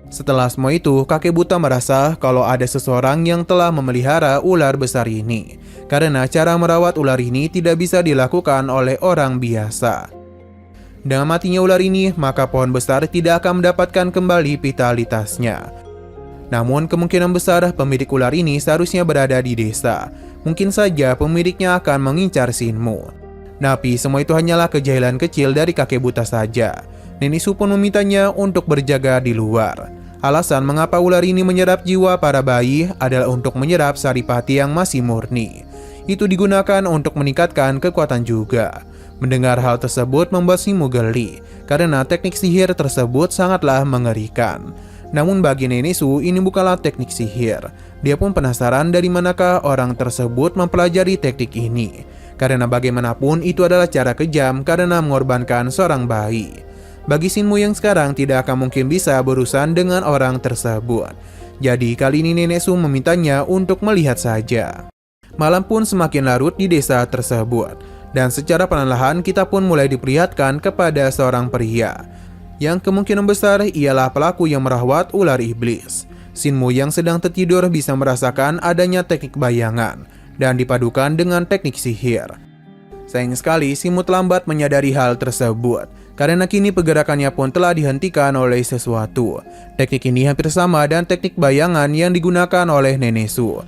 S1: Setelah semua itu, kakek buta merasa kalau ada seseorang yang telah memelihara ular besar ini. Karena cara merawat ular ini tidak bisa dilakukan oleh orang biasa. Dengan matinya ular ini, maka pohon besar tidak akan mendapatkan kembali vitalitasnya. Namun kemungkinan besar pemilik ular ini seharusnya berada di desa. Mungkin saja pemiliknya akan mengincar Shinmu. Tapi semua itu hanyalah kejahilan kecil dari kakek buta saja. Nenek Su pun memintanya untuk berjaga di luar. Alasan mengapa ular ini menyerap jiwa para bayi adalah untuk menyerap saripati yang masih murni. Itu digunakan untuk meningkatkan kekuatan juga. Mendengar hal tersebut membuat Shinmu geli, karena teknik sihir tersebut sangatlah mengerikan. Namun bagi nenek Su ini bukanlah teknik sihir. Dia pun penasaran dari manakah orang tersebut mempelajari teknik ini. Karena bagaimanapun itu adalah cara kejam karena mengorbankan seorang bayi. Bagi Shinmu yang sekarang tidak akan mungkin bisa berurusan dengan orang tersebut. Jadi kali ini nenek Su memintanya untuk melihat saja. Malam pun semakin larut di desa tersebut. Dan secara perlahan kita pun mulai diperlihatkan kepada seorang pria. Yang kemungkinan besar ialah pelaku yang merawat ular iblis. Shinmu yang sedang tertidur bisa merasakan adanya teknik bayangan dan dipadukan dengan teknik sihir. Sayang sekali Shinmu terlambat menyadari hal tersebut, karena kini pergerakannya pun telah dihentikan oleh sesuatu. Teknik ini hampir sama dengan teknik bayangan yang digunakan oleh nenek Su.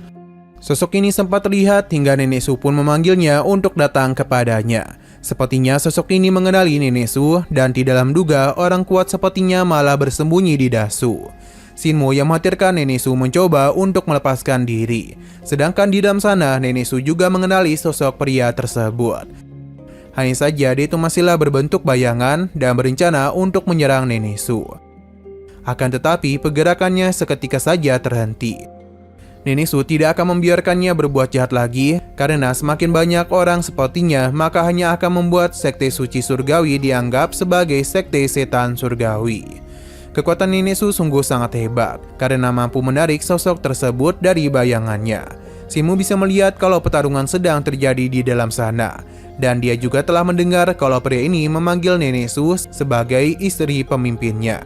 S1: Sosok ini sempat terlihat hingga nenek Su pun memanggilnya untuk datang kepadanya. Sepertinya sosok ini mengenali nenek Su dan tidak dalam duga orang kuat sepertinya malah bersembunyi di dasu. Shinmu yang mengkhawatirkan nenek Su mencoba untuk melepaskan diri. Sedangkan di dalam sana nenek Su juga mengenali sosok pria tersebut. Hanya saja dia itu masihlah berbentuk bayangan dan berencana untuk menyerang nenek Su. Akan tetapi pergerakannya seketika saja terhenti. Nenek Su tidak akan membiarkannya berbuat jahat lagi, karena semakin banyak orang sepertinya maka hanya akan membuat sekte suci surgawi dianggap sebagai sekte setan surgawi. Kekuatan nenek Su sungguh sangat hebat, karena mampu menarik sosok tersebut dari bayangannya. Shinmu bisa melihat kalau pertarungan sedang terjadi di dalam sana, dan dia juga telah mendengar kalau pria ini memanggil nenek Su sebagai istri pemimpinnya.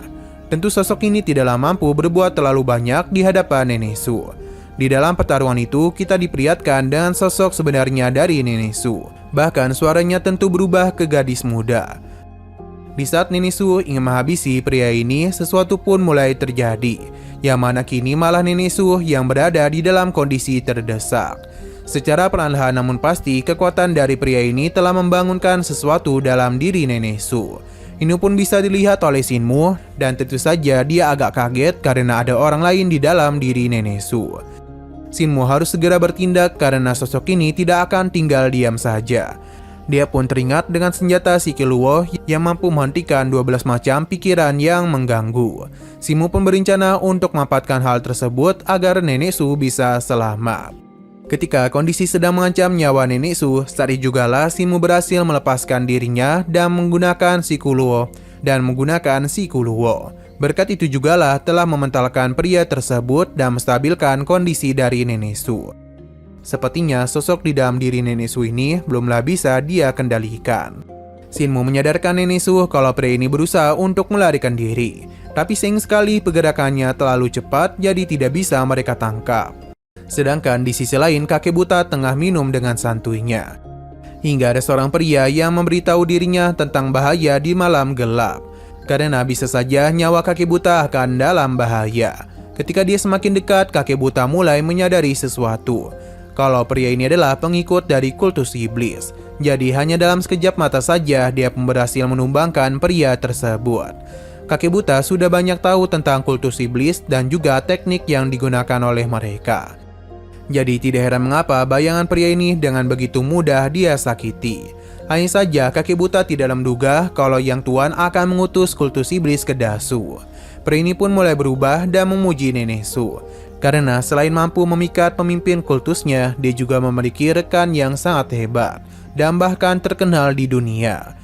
S1: Tentu sosok ini tidaklah mampu berbuat terlalu banyak di hadapan nenek Su. Di dalam pertarungan itu, kita diperlihatkan dengan sosok sebenarnya dari nenek Su. Bahkan suaranya tentu berubah ke gadis muda. Di saat nenek Su ingin menghabisi pria ini, sesuatu pun mulai terjadi. Yang mana kini malah nenek Su yang berada di dalam kondisi terdesak. Secara perlahan namun pasti, kekuatan dari pria ini telah membangunkan sesuatu dalam diri nenek Su. Ini pun bisa dilihat oleh Shinmu, dan tentu saja dia agak kaget karena ada orang lain di dalam diri nenek Su. Shinmu harus segera bertindak karena sosok ini tidak akan tinggal diam saja. Dia pun teringat dengan senjata Sikiluo yang mampu menghentikan 12 macam pikiran yang mengganggu. Shinmu pun berencana untuk memanfaatkan hal tersebut agar nenek Su bisa selamat. Ketika kondisi sedang mengancam nyawa nenek Su, saat itu jugalah Shinmu berhasil melepaskan dirinya dan menggunakan Sikiluo. Berkat itu jugalah telah mementalkan pria tersebut dan menstabilkan kondisi dari nenek Su. Sepertinya sosok di dalam diri nenek Su ini belumlah bisa dia kendalikan. Shinmu menyadarkan nenek Su kalau pria ini berusaha untuk melarikan diri. Tapi sayang sekali pergerakannya terlalu cepat jadi tidak bisa mereka tangkap. Sedangkan di sisi lain kakek buta tengah minum dengan santuinya. Hingga ada seorang pria yang memberitahu dirinya tentang bahaya di malam gelap. Karena bisa saja nyawa kakek buta akan dalam bahaya. Ketika dia semakin dekat, kakek buta mulai menyadari sesuatu. Kalau pria ini adalah pengikut dari kultus iblis. Jadi hanya dalam sekejap mata saja dia pun berhasil menumbangkan pria tersebut. Kakek buta sudah banyak tahu tentang kultus iblis dan juga teknik yang digunakan oleh mereka. Jadi tidak heran mengapa bayangan pria ini dengan begitu mudah dia sakiti. Hanya saja kakek buta tidak menduga kalau Yang Tuan akan mengutus kultus iblis ke Dasu. Pria ini pun mulai berubah dan memuji Nenek Su. Karena selain mampu memikat pemimpin kultusnya, dia juga memiliki rekan yang sangat hebat dan bahkan terkenal di dunia.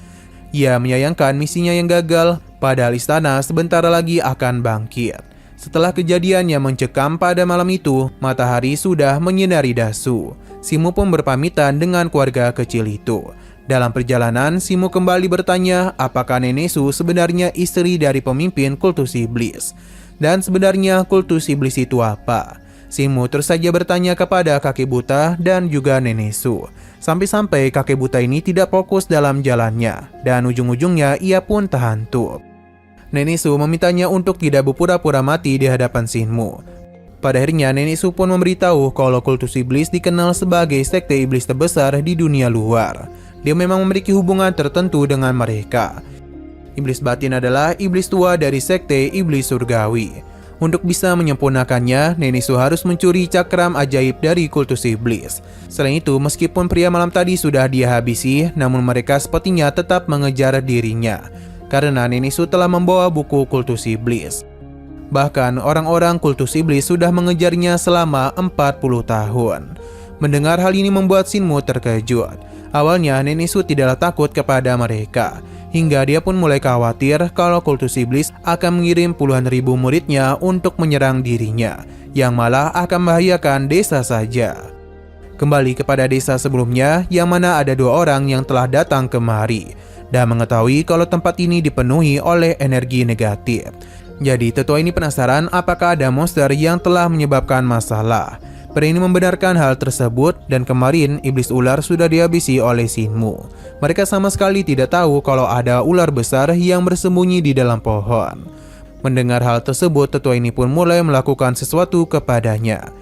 S1: Ia menyayangkan misinya yang gagal, padahal istana sebentar lagi akan bangkit. Setelah kejadian yang mencekam pada malam itu, matahari sudah menyinari Dasu. Simu pun berpamitan dengan keluarga kecil itu. Dalam perjalanan, Simu kembali bertanya apakah Nenek Su sebenarnya istri dari pemimpin kultus iblis. Dan sebenarnya kultus iblis itu apa? Simu terus saja bertanya kepada kakek buta dan juga Nenek Su. Sampai-sampai kakek buta ini tidak fokus dalam jalannya, dan ujung-ujungnya ia pun terhantu. Nenek Su memintanya untuk tidak berpura-pura mati di hadapan Sinmu. Pada akhirnya Nenek Su pun memberitahu kalau kultus iblis dikenal sebagai sekte iblis terbesar di dunia luar. Dia memang memiliki hubungan tertentu dengan mereka. Iblis batin adalah iblis tua dari sekte iblis surgawi. Untuk bisa menyempurnakannya, Nenek Su harus mencuri cakram ajaib dari kultus iblis. Selain itu, meskipun pria malam tadi sudah dia habisi, namun mereka sepertinya tetap mengejar dirinya. Karena Nenek Su telah membawa buku kultus iblis. Bahkan orang-orang kultus iblis sudah mengejarnya selama 40 tahun. Mendengar hal ini membuat Sinmu terkejut. Awalnya Nenek Su tidaklah takut kepada mereka, hingga dia pun mulai khawatir kalau kultus iblis akan mengirim puluhan ribu muridnya untuk menyerang dirinya, yang malah akan membahayakan desa saja. Kembali kepada desa sebelumnya, yang mana ada 2 orang yang telah datang kemari dan mengetahui kalau tempat ini dipenuhi oleh energi negatif. Jadi tetua ini penasaran apakah ada monster yang telah menyebabkan masalah. Pria ini membenarkan hal tersebut dan kemarin iblis ular sudah dihabisi oleh Sinmu. Mereka sama sekali tidak tahu kalau ada ular besar yang bersembunyi di dalam pohon. Mendengar hal tersebut, tetua ini pun mulai melakukan sesuatu kepadanya.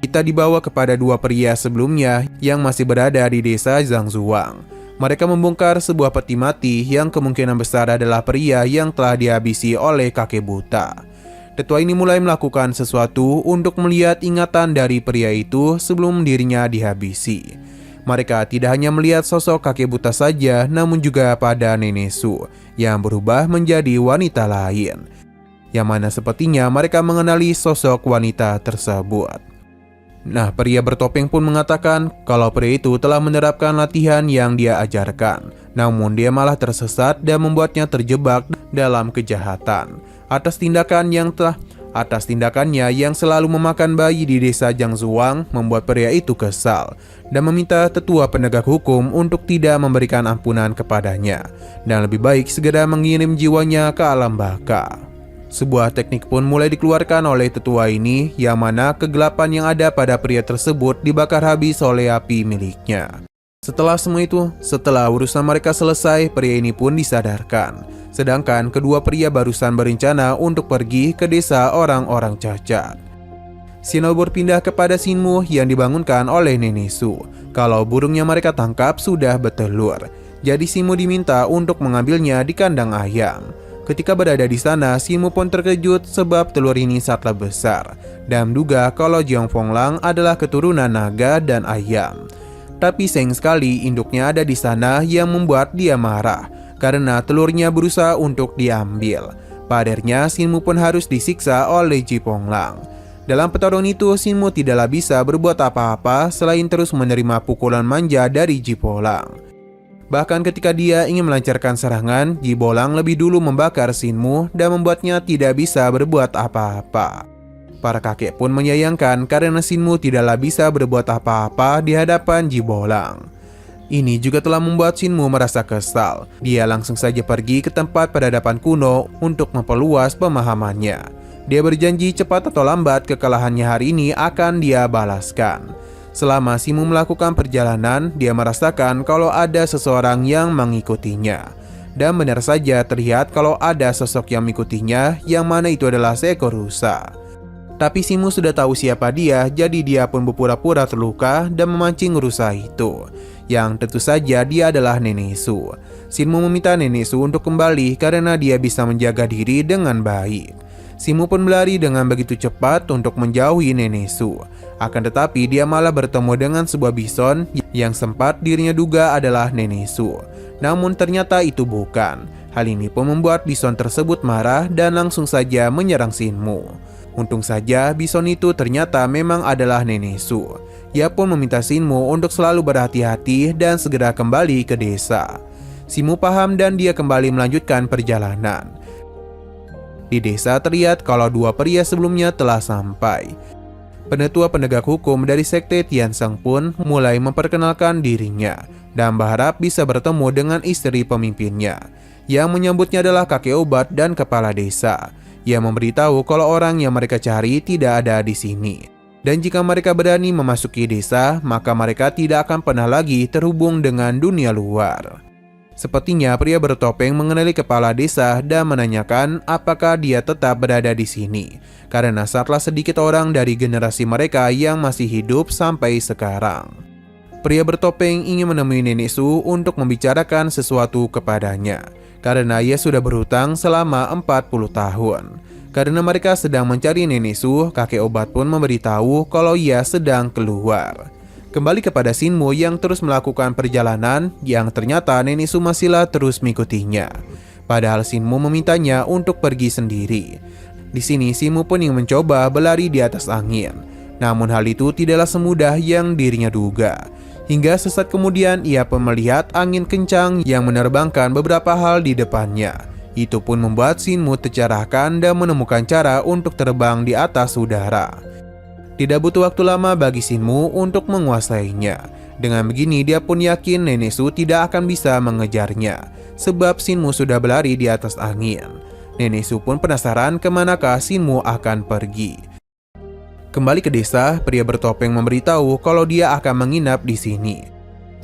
S1: Kita dibawa kepada 2 pria sebelumnya yang masih berada di desa Zhangzuang. Mereka membongkar sebuah peti mati yang kemungkinan besar adalah pria yang telah dihabisi oleh kakek buta. Tetua ini mulai melakukan sesuatu untuk melihat ingatan dari pria itu sebelum dirinya dihabisi. Mereka tidak hanya melihat sosok kakek buta saja, namun juga pada Nenek Su yang berubah menjadi wanita lain, yang mana sepertinya mereka mengenali sosok wanita tersebut. Nah, pria bertopeng pun mengatakan kalau pria itu telah menerapkan latihan yang dia ajarkan, namun dia malah tersesat dan membuatnya terjebak dalam kejahatan. Atas tindakannya yang selalu memakan bayi di desa Zhangzuang membuat pria itu kesal dan meminta tetua penegak hukum untuk tidak memberikan ampunan kepadanya dan lebih baik segera mengirim jiwanya ke alam baka. Sebuah teknik pun mulai dikeluarkan oleh tetua ini, yang mana kegelapan yang ada pada pria tersebut dibakar habis oleh api miliknya. Setelah urusan mereka selesai, pria ini pun disadarkan. Sedangkan kedua pria barusan berencana untuk pergi ke desa orang-orang cacat. Sinmu berpindah kepada Sinmu yang dibangunkan oleh Nenek Su. Kalau burung yang mereka tangkap sudah bertelur, jadi Sinmu diminta untuk mengambilnya di kandang ayam. Ketika berada di sana, Sinmu pun terkejut sebab telur ini sangatlah besar dan menduga kalau Jiang Fonglang adalah keturunan naga dan ayam. Tapi sayang sekali induknya ada di sana yang membuat dia marah karena telurnya berusaha untuk diambil. Padarnya Sinmu pun harus disiksa oleh Ji Ponglang. Dalam pertarungan itu, Sinmu tidaklah bisa berbuat apa-apa selain terus menerima pukulan manja dari Ji Ponglang. Bahkan ketika dia ingin melancarkan serangan, Ji Ponglang lebih dulu membakar Sinmu dan membuatnya tidak bisa berbuat apa-apa. Para kakek pun menyayangkan karena Sinmu tidaklah bisa berbuat apa-apa di hadapan Ji Ponglang. Ini juga telah membuat Sinmu merasa kesal. Dia langsung saja pergi ke tempat peradaban kuno untuk memperluas pemahamannya. Dia berjanji cepat atau lambat kekalahannya hari ini akan dia balaskan. Selama Sinmu melakukan perjalanan, dia merasakan kalau ada seseorang yang mengikutinya. Dan benar saja terlihat kalau ada sosok yang mengikutinya, yang mana itu adalah seekor rusa. Tapi Sinmu sudah tahu siapa dia, jadi dia pun berpura-pura terluka dan memancing rusa itu. Yang tentu saja dia adalah Nenek Su. Sinmu meminta Nenek Su untuk kembali karena dia bisa menjaga diri dengan baik. Sinmu pun berlari dengan begitu cepat untuk menjauhi Nenek Su. Akan tetapi dia malah bertemu dengan sebuah bison yang sempat dirinya duga adalah Nenek Su. Namun ternyata itu bukan. Hal ini pun membuat bison tersebut marah dan langsung saja menyerang Sinmu. Untung saja bison itu ternyata memang adalah Nenek Su. Ia pun meminta Sinmu untuk selalu berhati-hati dan segera kembali ke desa. Sinmu paham dan dia kembali melanjutkan perjalanan. Di desa terlihat kalau dua pria sebelumnya telah sampai. Penetua penegak hukum dari sekte Tianseng pun mulai memperkenalkan dirinya dan berharap bisa bertemu dengan istri pemimpinnya. Yang menyambutnya adalah kakek obat dan kepala desa. Ia memberitahu kalau orang yang mereka cari tidak ada di sini. Dan jika mereka berani memasuki desa, maka mereka tidak akan pernah lagi terhubung dengan dunia luar. Sepertinya pria bertopeng mengenali kepala desa dan menanyakan apakah dia tetap berada di sini. Karena sangatlah sedikit orang dari generasi mereka yang masih hidup sampai sekarang. Pria bertopeng ingin menemui Nenek Su untuk membicarakan sesuatu kepadanya. Karena ia sudah berhutang selama 40 tahun. Karena mereka sedang mencari Nenek Su, kakek obat pun memberitahu kalau ia sedang keluar. Kembali kepada Sinmu yang terus melakukan perjalanan, yang ternyata Nenek Su masihlah terus mengikutinya. Padahal Sinmu memintanya untuk pergi sendiri. Di sini Sinmu pun ingin mencoba berlari di atas angin. Namun hal itu tidaklah semudah yang dirinya duga. Hingga sesaat kemudian ia pun melihat angin kencang yang menerbangkan beberapa hal di depannya. Itu pun membuat Sinmu tercerahkan dan menemukan cara untuk terbang di atas udara. Tidak butuh waktu lama bagi Sinmu untuk menguasainya. Dengan begini dia pun yakin Nenek Su tidak akan bisa mengejarnya, sebab Sinmu sudah berlari di atas angin. Nenek Su pun penasaran kemanakah Sinmu akan pergi. Kembali ke desa, pria bertopeng memberitahu kalau dia akan menginap di sini.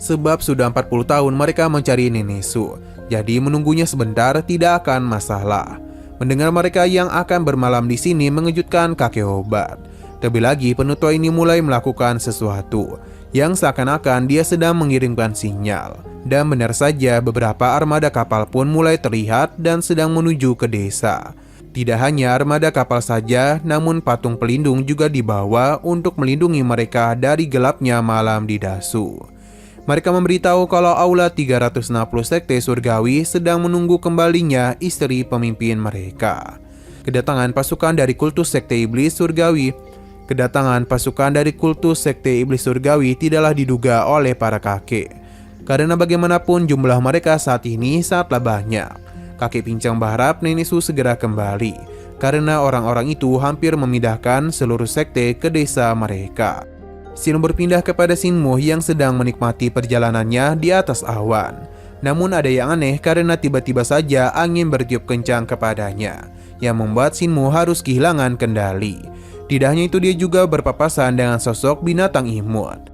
S1: Sebab sudah 40 tahun mereka mencari Nenek Su. Jadi menunggunya sebentar tidak akan masalah. Mendengar mereka yang akan bermalam di sini mengejutkan kakek obat. Terlebih lagi penetua ini mulai melakukan sesuatu yang seakan-akan dia sedang mengirimkan sinyal. Dan benar saja beberapa armada kapal pun mulai terlihat dan sedang menuju ke desa. Tidak hanya armada kapal saja, namun patung pelindung juga dibawa untuk melindungi mereka dari gelapnya malam di Dasu. Mereka memberitahu kalau aula 360 sekte surgawi sedang menunggu kembalinya istri pemimpin mereka. Kedatangan pasukan dari kultus sekte iblis surgawi tidaklah diduga oleh para kakek. Karena bagaimanapun jumlah mereka saat ini sangatlah banyak. Kakek pincang berharap Nenek Su segera kembali. Karena orang-orang itu hampir memindahkan seluruh sekte ke desa mereka. Sinmu berpindah kepada Sinmu yang sedang menikmati perjalanannya di atas awan. Namun ada yang aneh karena tiba-tiba saja angin bertiup kencang kepadanya, yang membuat Sinmu harus kehilangan kendali. Tidak hanya itu, dia juga berpapasan dengan sosok binatang imut.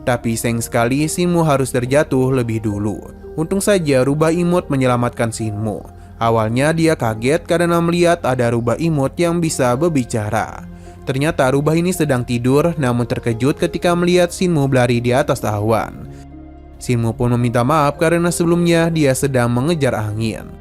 S1: Tapi sayang sekali Sinmu harus terjatuh lebih dulu. Untung saja rubah imut menyelamatkan Sinmu. Awalnya dia kaget karena melihat ada rubah imut yang bisa berbicara. Ternyata rubah ini sedang tidur, namun terkejut ketika melihat Sinmu berlari di atas awan. Sinmu pun meminta maaf karena sebelumnya dia sedang mengejar angin.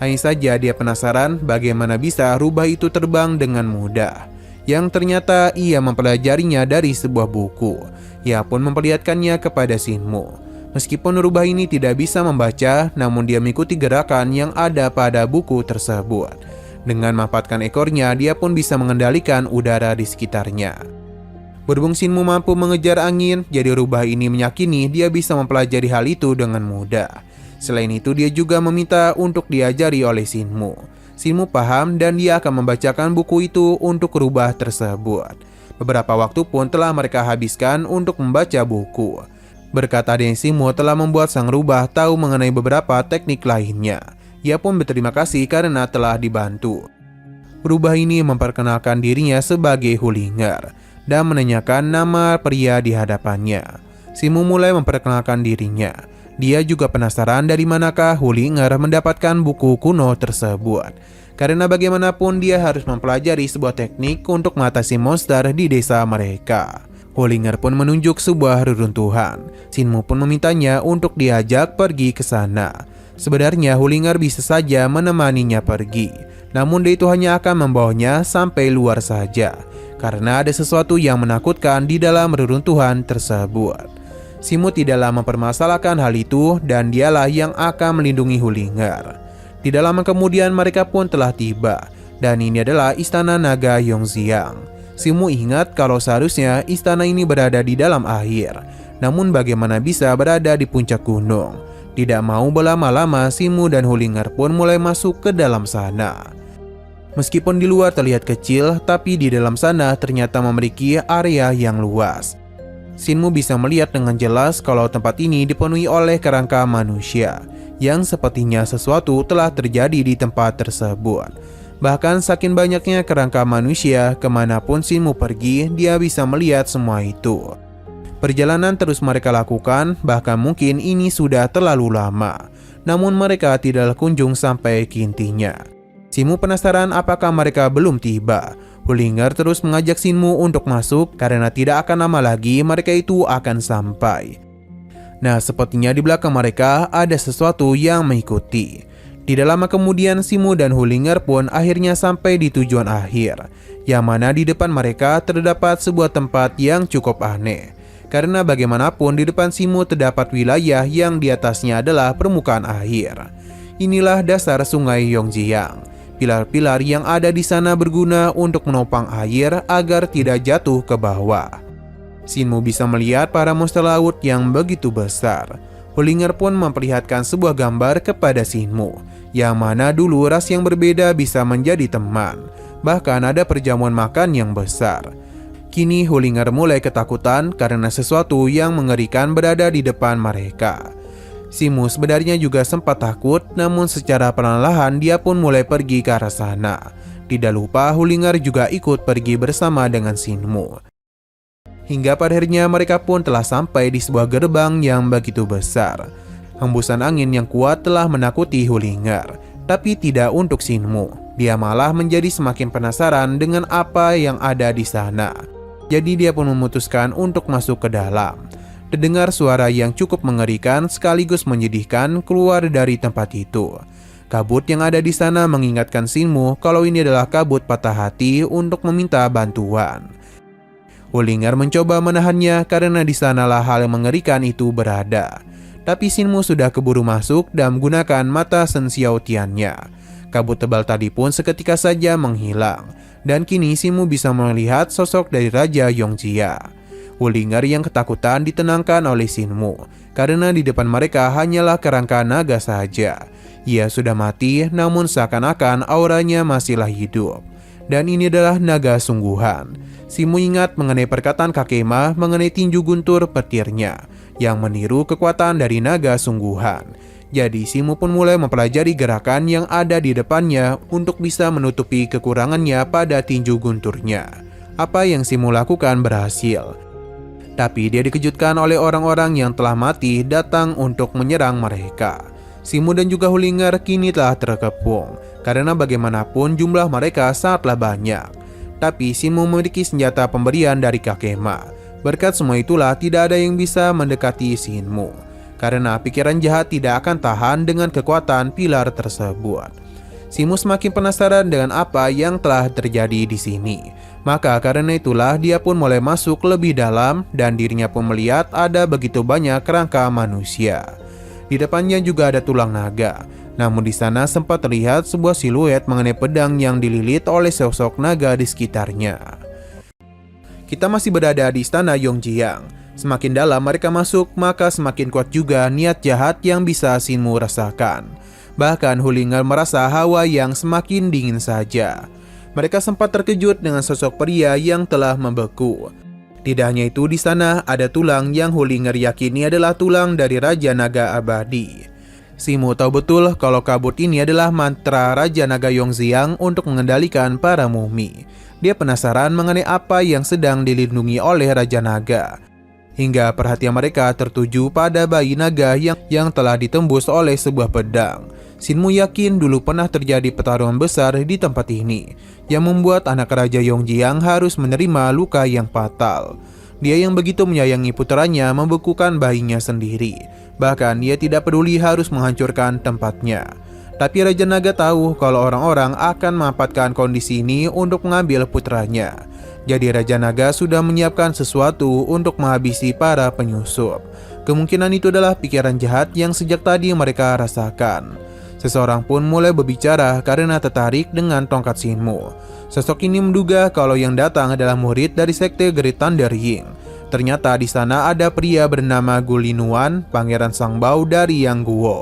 S1: Hanya saja dia penasaran bagaimana bisa rubah itu terbang dengan mudah. Yang ternyata ia mempelajarinya dari sebuah buku. Ia pun memperlihatkannya kepada Sinmu. Meskipun rubah ini tidak bisa membaca, namun dia mengikuti gerakan yang ada pada buku tersebut. Dengan memanfaatkan ekornya, dia pun bisa mengendalikan udara di sekitarnya. Berhubung Sinmu mampu mengejar angin, jadi rubah ini meyakini dia bisa mempelajari hal itu dengan mudah. Selain itu, dia juga meminta untuk diajari oleh Sinmu. Sinmu paham dan dia akan membacakan buku itu untuk rubah tersebut. Beberapa waktu pun telah mereka habiskan untuk membaca buku. Berkat adanya Sinmu telah membuat sang rubah tahu mengenai beberapa teknik lainnya. Ia pun berterima kasih karena telah dibantu. Rubah ini memperkenalkan dirinya sebagai Hulinger dan menanyakan nama pria di hadapannya. Sinmu mulai memperkenalkan dirinya. Dia juga penasaran dari manakah Hulinger mendapatkan buku kuno tersebut. Karena bagaimanapun dia harus mempelajari sebuah teknik untuk mengatasi monster di desa mereka. Hulinger pun menunjuk sebuah reruntuhan. Sinmu pun memintanya untuk diajak pergi ke sana. Sebenarnya Hulinger bisa saja menemaninya pergi, Namun dia itu hanya akan membawanya sampai luar saja, karena ada sesuatu yang menakutkan di dalam reruntuhan tersebut. Simu tidaklah mempermasalahkan hal itu dan dialah yang akan melindungi Huling'er. Tidak lama kemudian mereka pun telah tiba, dan ini adalah istana naga Yongxiang. Simu ingat kalau seharusnya istana ini berada di dalam air, namun bagaimana bisa berada di puncak gunung? Tidak mau berlama-lama, Simu dan Huling'er pun mulai masuk ke dalam sana. Meskipun di luar terlihat kecil, tapi di dalam sana ternyata memiliki area yang luas. Sinmu bisa melihat dengan jelas kalau tempat ini dipenuhi oleh kerangka manusia, yang sepertinya sesuatu telah terjadi di tempat tersebut. Bahkan saking banyaknya kerangka manusia, kemanapun Sinmu pergi, dia bisa melihat semua itu. Perjalanan terus mereka lakukan, bahkan mungkin ini sudah terlalu lama. Namun mereka tidak kunjung sampai ke intinya. Sinmu penasaran apakah mereka belum tiba. Huling'er terus mengajak Sinmu untuk masuk karena tidak akan lama lagi mereka itu akan sampai. Nah, sepertinya di belakang mereka ada sesuatu yang mengikuti. Tidak lama kemudian Sinmu dan Huling'er pun akhirnya sampai di tujuan akhir, yang mana di depan mereka terdapat sebuah tempat yang cukup aneh. Karena bagaimanapun di depan Sinmu terdapat wilayah yang di atasnya adalah permukaan air. Inilah dasar sungai Yongxiang. Pilar-pilar yang ada di sana berguna untuk menopang air agar tidak jatuh ke bawah. Sinmu bisa melihat para monster laut yang begitu besar. Huling'er pun memperlihatkan sebuah gambar kepada Sinmu, yang mana dulu ras yang berbeda bisa menjadi teman. Bahkan ada perjamuan makan yang besar. Kini Huling'er mulai ketakutan karena sesuatu yang mengerikan berada di depan mereka. Sinmu sebenarnya juga sempat takut, namun secara perlahan dia pun mulai pergi ke arah sana. Tidak lupa Huling'er juga ikut pergi bersama dengan Sinmu. Hingga pada akhirnya mereka pun telah sampai di sebuah gerbang yang begitu besar. Hembusan angin yang kuat telah menakuti Huling'er, tapi tidak untuk Sinmu. Dia malah menjadi semakin penasaran dengan apa yang ada di sana. Jadi dia pun memutuskan untuk masuk ke dalam. Terdengar suara yang cukup mengerikan sekaligus menyedihkan keluar dari tempat itu. Kabut yang ada di sana mengingatkan Sinmu kalau ini adalah kabut patah hati untuk meminta bantuan. Huling'er mencoba menahannya karena di sanalah hal yang mengerikan itu berada. Tapi Sinmu sudah keburu masuk dan menggunakan mata Shen Xiaotiannya. Kabut tebal tadi pun seketika saja menghilang, dan kini Sinmu bisa melihat sosok dari Raja Yongxia. Huling'er yang ketakutan ditenangkan oleh Sinmu, karena di depan mereka hanyalah kerangka naga saja. Ia sudah mati, namun seakan-akan auranya masihlah hidup. Dan ini adalah naga sungguhan. Sinmu ingat mengenai perkataan kakek Ma mengenai tinju guntur petirnya, yang meniru kekuatan dari naga sungguhan. Jadi Sinmu pun mulai mempelajari gerakan yang ada di depannya untuk bisa menutupi kekurangannya pada tinju gunturnya. Apa yang Sinmu lakukan berhasil. Tapi dia dikejutkan oleh orang-orang yang telah mati datang untuk menyerang mereka. Sinmu dan juga Huling'er kini telah terkepung, karena bagaimanapun jumlah mereka sangatlah banyak. Tapi Sinmu memiliki senjata pemberian dari kakek Ma. Berkat semua itulah tidak ada yang bisa mendekati Sinmu, karena pikiran jahat tidak akan tahan dengan kekuatan pilar tersebut. Sinmu semakin penasaran dengan apa yang telah terjadi di sini. Maka karena itulah dia pun mulai masuk lebih dalam dan dirinya pun melihat ada begitu banyak kerangka manusia. Di depannya juga ada tulang naga. Namun di sana sempat terlihat sebuah siluet mengenai pedang yang dililit oleh sosok naga di sekitarnya. Kita masih berada di istana Yongxiang. Semakin dalam mereka masuk, maka semakin kuat juga niat jahat yang bisa Sinmu rasakan. Bahkan Huling'er merasa hawa yang semakin dingin saja. Mereka sempat terkejut dengan sosok pria yang telah membeku. Tidak hanya itu, di sana ada tulang yang Huling'er yakini adalah tulang dari Raja Naga Abadi. Sinmu tahu betul kalau kabut ini adalah mantra Raja Naga Yongxiang untuk mengendalikan para mumi. Dia penasaran mengenai apa yang sedang dilindungi oleh Raja Naga. Hingga perhatian mereka tertuju pada bayi naga yang telah ditembus oleh sebuah pedang. Sinmu yakin dulu pernah terjadi pertarungan besar di tempat ini, yang membuat anak Raja Yongxiang harus menerima luka yang fatal. Dia yang begitu menyayangi putranya membekukan bayinya sendiri. Bahkan ia tidak peduli harus menghancurkan tempatnya. Tapi Raja Naga tahu kalau orang-orang akan memanfaatkan kondisi ini untuk mengambil putranya. Jadi Raja Naga sudah menyiapkan sesuatu untuk menghabisi para penyusup. Kemungkinan itu adalah pikiran jahat yang sejak tadi mereka rasakan. Seseorang pun mulai berbicara karena tertarik dengan tongkat Shinmu. Sosok ini menduga kalau yang datang adalah murid dari sekte Great Thunder Ying. Ternyata di sana ada pria bernama Gulinuan, pangeran Sangbao dari Yang Guo.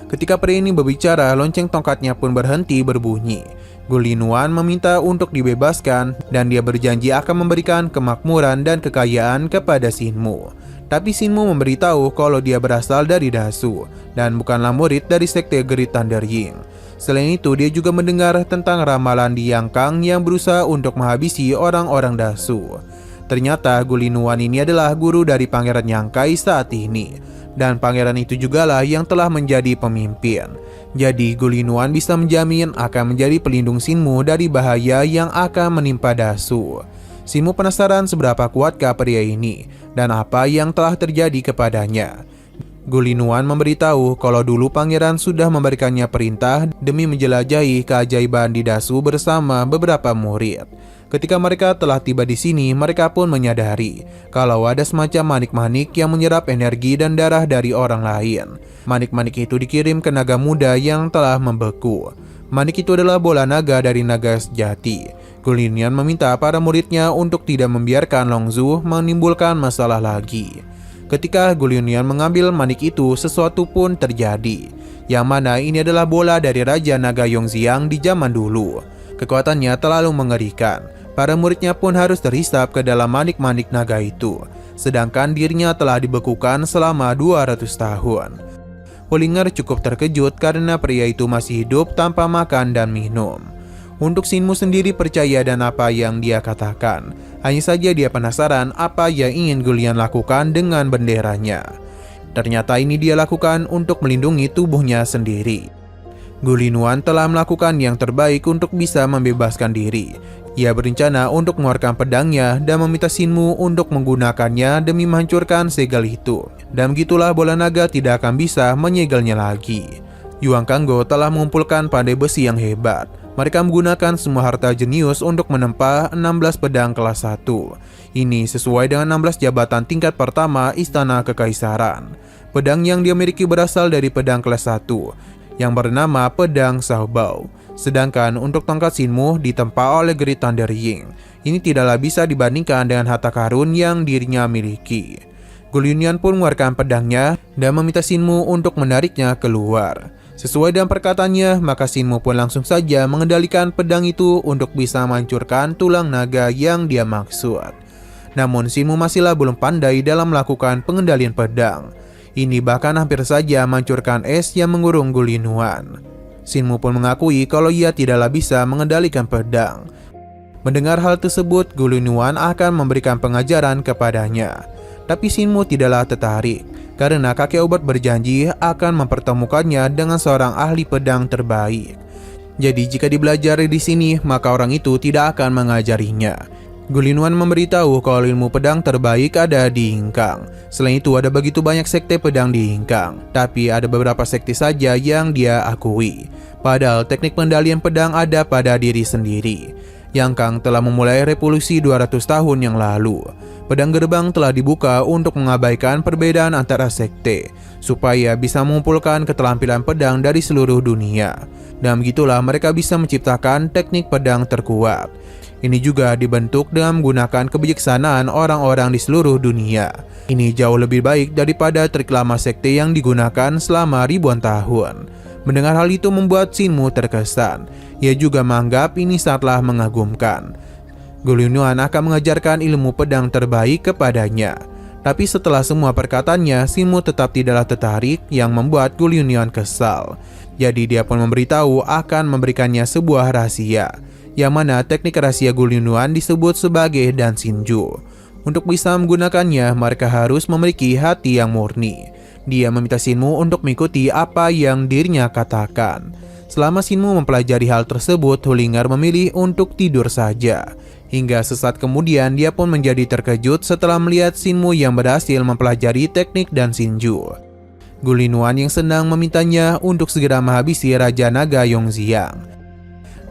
S1: Ketika pria ini berbicara, lonceng tongkatnya pun berhenti berbunyi. Gulinuan meminta untuk dibebaskan dan dia berjanji akan memberikan kemakmuran dan kekayaan kepada Shinmu. Tapi Shinmu memberitahu kalau dia berasal dari Dasu dan bukanlah murid dari sekte Great Thunder Ying. Selain itu, dia juga mendengar tentang ramalan di Yangkang yang berusaha untuk menghabisi orang-orang Dasu. Ternyata Gulinuan ini adalah guru dari Pangeran Yangkai saat ini. Dan pangeran itu jugalah yang telah menjadi pemimpin. Jadi Gulinuan bisa menjamin akan menjadi pelindung Shinmu dari bahaya yang akan menimpa Dasu. Shinmu penasaran seberapa kuatkah pria ini dan apa yang telah terjadi kepadanya. Gulinuan memberitahu kalau dulu pangeran sudah memberikannya perintah demi menjelajahi keajaiban di Dasu bersama beberapa murid. Ketika mereka telah tiba di sini, mereka pun menyadari kalau ada semacam manik-manik yang menyerap energi dan darah dari orang lain. Manik-manik itu dikirim ke naga muda yang telah membeku. Manik itu adalah bola naga dari naga sejati. Gulinuan meminta para muridnya untuk tidak membiarkan Longzhu menimbulkan masalah lagi. Ketika Gulinuan mengambil manik itu, sesuatu pun terjadi. Yang mana ini adalah bola dari Raja Naga Yongxiang di zaman dulu. Kekuatannya terlalu mengerikan. Para muridnya pun harus terhisap ke dalam manik-manik naga itu. Sedangkan dirinya telah dibekukan selama 200 tahun. Hollinger cukup terkejut karena pria itu masih hidup tanpa makan dan minum. Untuk Shinmu sendiri percaya dan apa yang dia katakan. Hanya saja dia penasaran apa yang ingin Gulian lakukan dengan benderanya. Ternyata ini dia lakukan untuk melindungi tubuhnya sendiri. Gulinuan telah melakukan yang terbaik untuk bisa membebaskan diri. Ia berencana untuk mengeluarkan pedangnya dan meminta Shinmu untuk menggunakannya demi menghancurkan segel itu. Dan begitulah bola naga tidak akan bisa menyegelnya lagi. Yuan Kanggo telah mengumpulkan pandai besi yang hebat. Mereka menggunakan semua harta jenius untuk menempa 16 pedang kelas 1. Ini sesuai dengan 16 jabatan tingkat pertama Istana Kekaisaran. Pedang yang dia miliki berasal dari pedang kelas 1 yang bernama pedang Shaobao. Sedangkan untuk tongkat Shinmu ditempa oleh Great Thunder Ying. Ini tidaklah bisa dibandingkan dengan harta karun yang dirinya miliki. Gulinuan pun mengeluarkan pedangnya dan meminta Shinmu untuk menariknya keluar. Sesuai dengan perkataannya, maka Shinmu pun langsung saja mengendalikan pedang itu untuk bisa menghancurkan tulang naga yang dia maksud. Namun Shinmu masihlah belum pandai dalam melakukan pengendalian pedang. Ini bahkan hampir saja menghancurkan es yang mengurung Gulinuan. Shinmu pun mengakui kalau ia tidaklah bisa mengendalikan pedang. Mendengar hal tersebut, Gulinuan akan memberikan pengajaran kepadanya. Tapi Shinmu tidaklah tertarik, karena kakek obat berjanji akan mempertemukannya dengan seorang ahli pedang terbaik. Jadi jika dibelajari di sini, maka orang itu tidak akan mengajarinya. Gulinuan memberitahu kalau ilmu pedang terbaik ada di Yingkang. Selain itu ada begitu banyak sekte pedang di Yingkang, tapi ada beberapa sekte saja yang dia akui. Padahal teknik pengendalian pedang ada pada diri sendiri. Yangkang telah memulai revolusi 200 tahun yang lalu. Pedang gerbang telah dibuka untuk mengabaikan perbedaan antara sekte, supaya bisa mengumpulkan keterampilan pedang dari seluruh dunia. Dan begitulah mereka bisa menciptakan teknik pedang terkuat. Ini juga dibentuk dengan menggunakan kebijaksanaan orang-orang di seluruh dunia. Ini jauh lebih baik daripada trik lama sekte yang digunakan selama ribuan tahun. Mendengar hal itu membuat Shinmu terkesan. Ia juga menganggap ini sangatlah mengagumkan. Gulinuan akan mengajarkan ilmu pedang terbaik kepadanya. Tapi setelah semua perkataannya, Shinmu tetap tidaklah tertarik, yang membuat Gulinuan kesal. Jadi dia pun memberitahu akan memberikannya sebuah rahasia, yang mana teknik rahasia Gulinuan disebut sebagai Danshinju. Untuk bisa menggunakannya, mereka harus memiliki hati yang murni. Dia meminta Shinmu untuk mengikuti apa yang dirinya katakan. Selama Shinmu mempelajari hal tersebut, Hollinger memilih untuk tidur saja. Hingga sesaat kemudian dia pun menjadi terkejut setelah melihat Shinmu yang berhasil mempelajari teknik Danshinju. Gulinuan yang senang memintanya untuk segera menghabisi Raja Naga Yongxiang.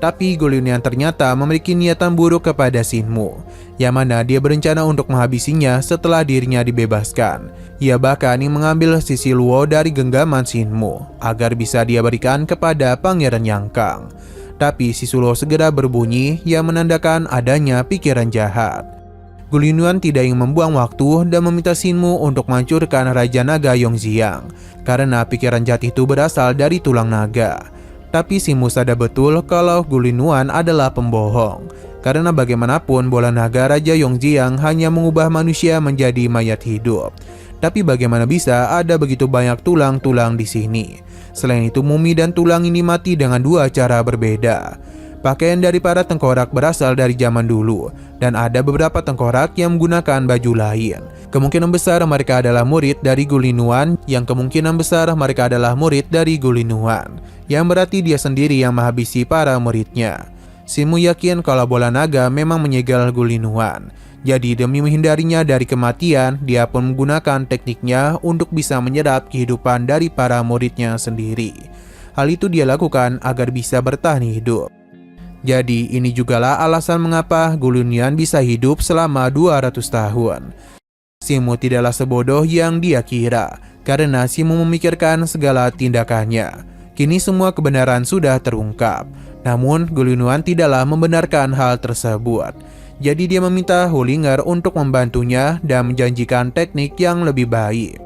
S1: Tapi Gulinuan ternyata memiliki niatan buruk kepada Shinmu, yang mana dia berencana untuk menghabisinya setelah dirinya dibebaskan. Ia bahkan ingin mengambil sisi Luo dari genggaman Shinmu, agar bisa dia berikan kepada Pangeran Yang Kang. Tapi sisi Luo segera berbunyi yang menandakan adanya pikiran jahat. Gulinuan tidak ingin membuang waktu dan meminta Shinmu untuk menghancurkan Raja Naga Yongxiang, karena pikiran jahat itu berasal dari tulang naga. Tapi Shinmu sadar betul kalau Gulinuan adalah pembohong, karena bagaimanapun bola naga Raja Yongxiang hanya mengubah manusia menjadi mayat hidup. Tapi bagaimana bisa ada begitu banyak tulang-tulang di sini? Selain itu, mumi dan tulang ini mati dengan dua cara berbeda. Pakaian dari para tengkorak berasal dari zaman dulu, dan ada beberapa tengkorak yang menggunakan baju lain. Kemungkinan besar mereka adalah murid dari Gulinuan, yang kemungkinan besar mereka adalah murid dari Gulinuan, yang berarti dia sendiri yang menghabisi para muridnya. Shinmu yakin kalau bola naga memang menyegel Gulinuan. Jadi demi menghindarinya dari kematian, dia pun menggunakan tekniknya untuk bisa menyerap kehidupan dari para muridnya sendiri. Hal itu dia lakukan agar bisa bertahan hidup. Jadi ini jugalah alasan mengapa Gulinuan bisa hidup selama 200 tahun. Shinmu tidaklah sebodoh yang dia kira, karena Shinmu memikirkan segala tindakannya. Kini semua kebenaran sudah terungkap. Namun Gulinuan tidaklah membenarkan hal tersebut. Jadi dia meminta Hulinger untuk membantunya dan menjanjikan teknik yang lebih baik.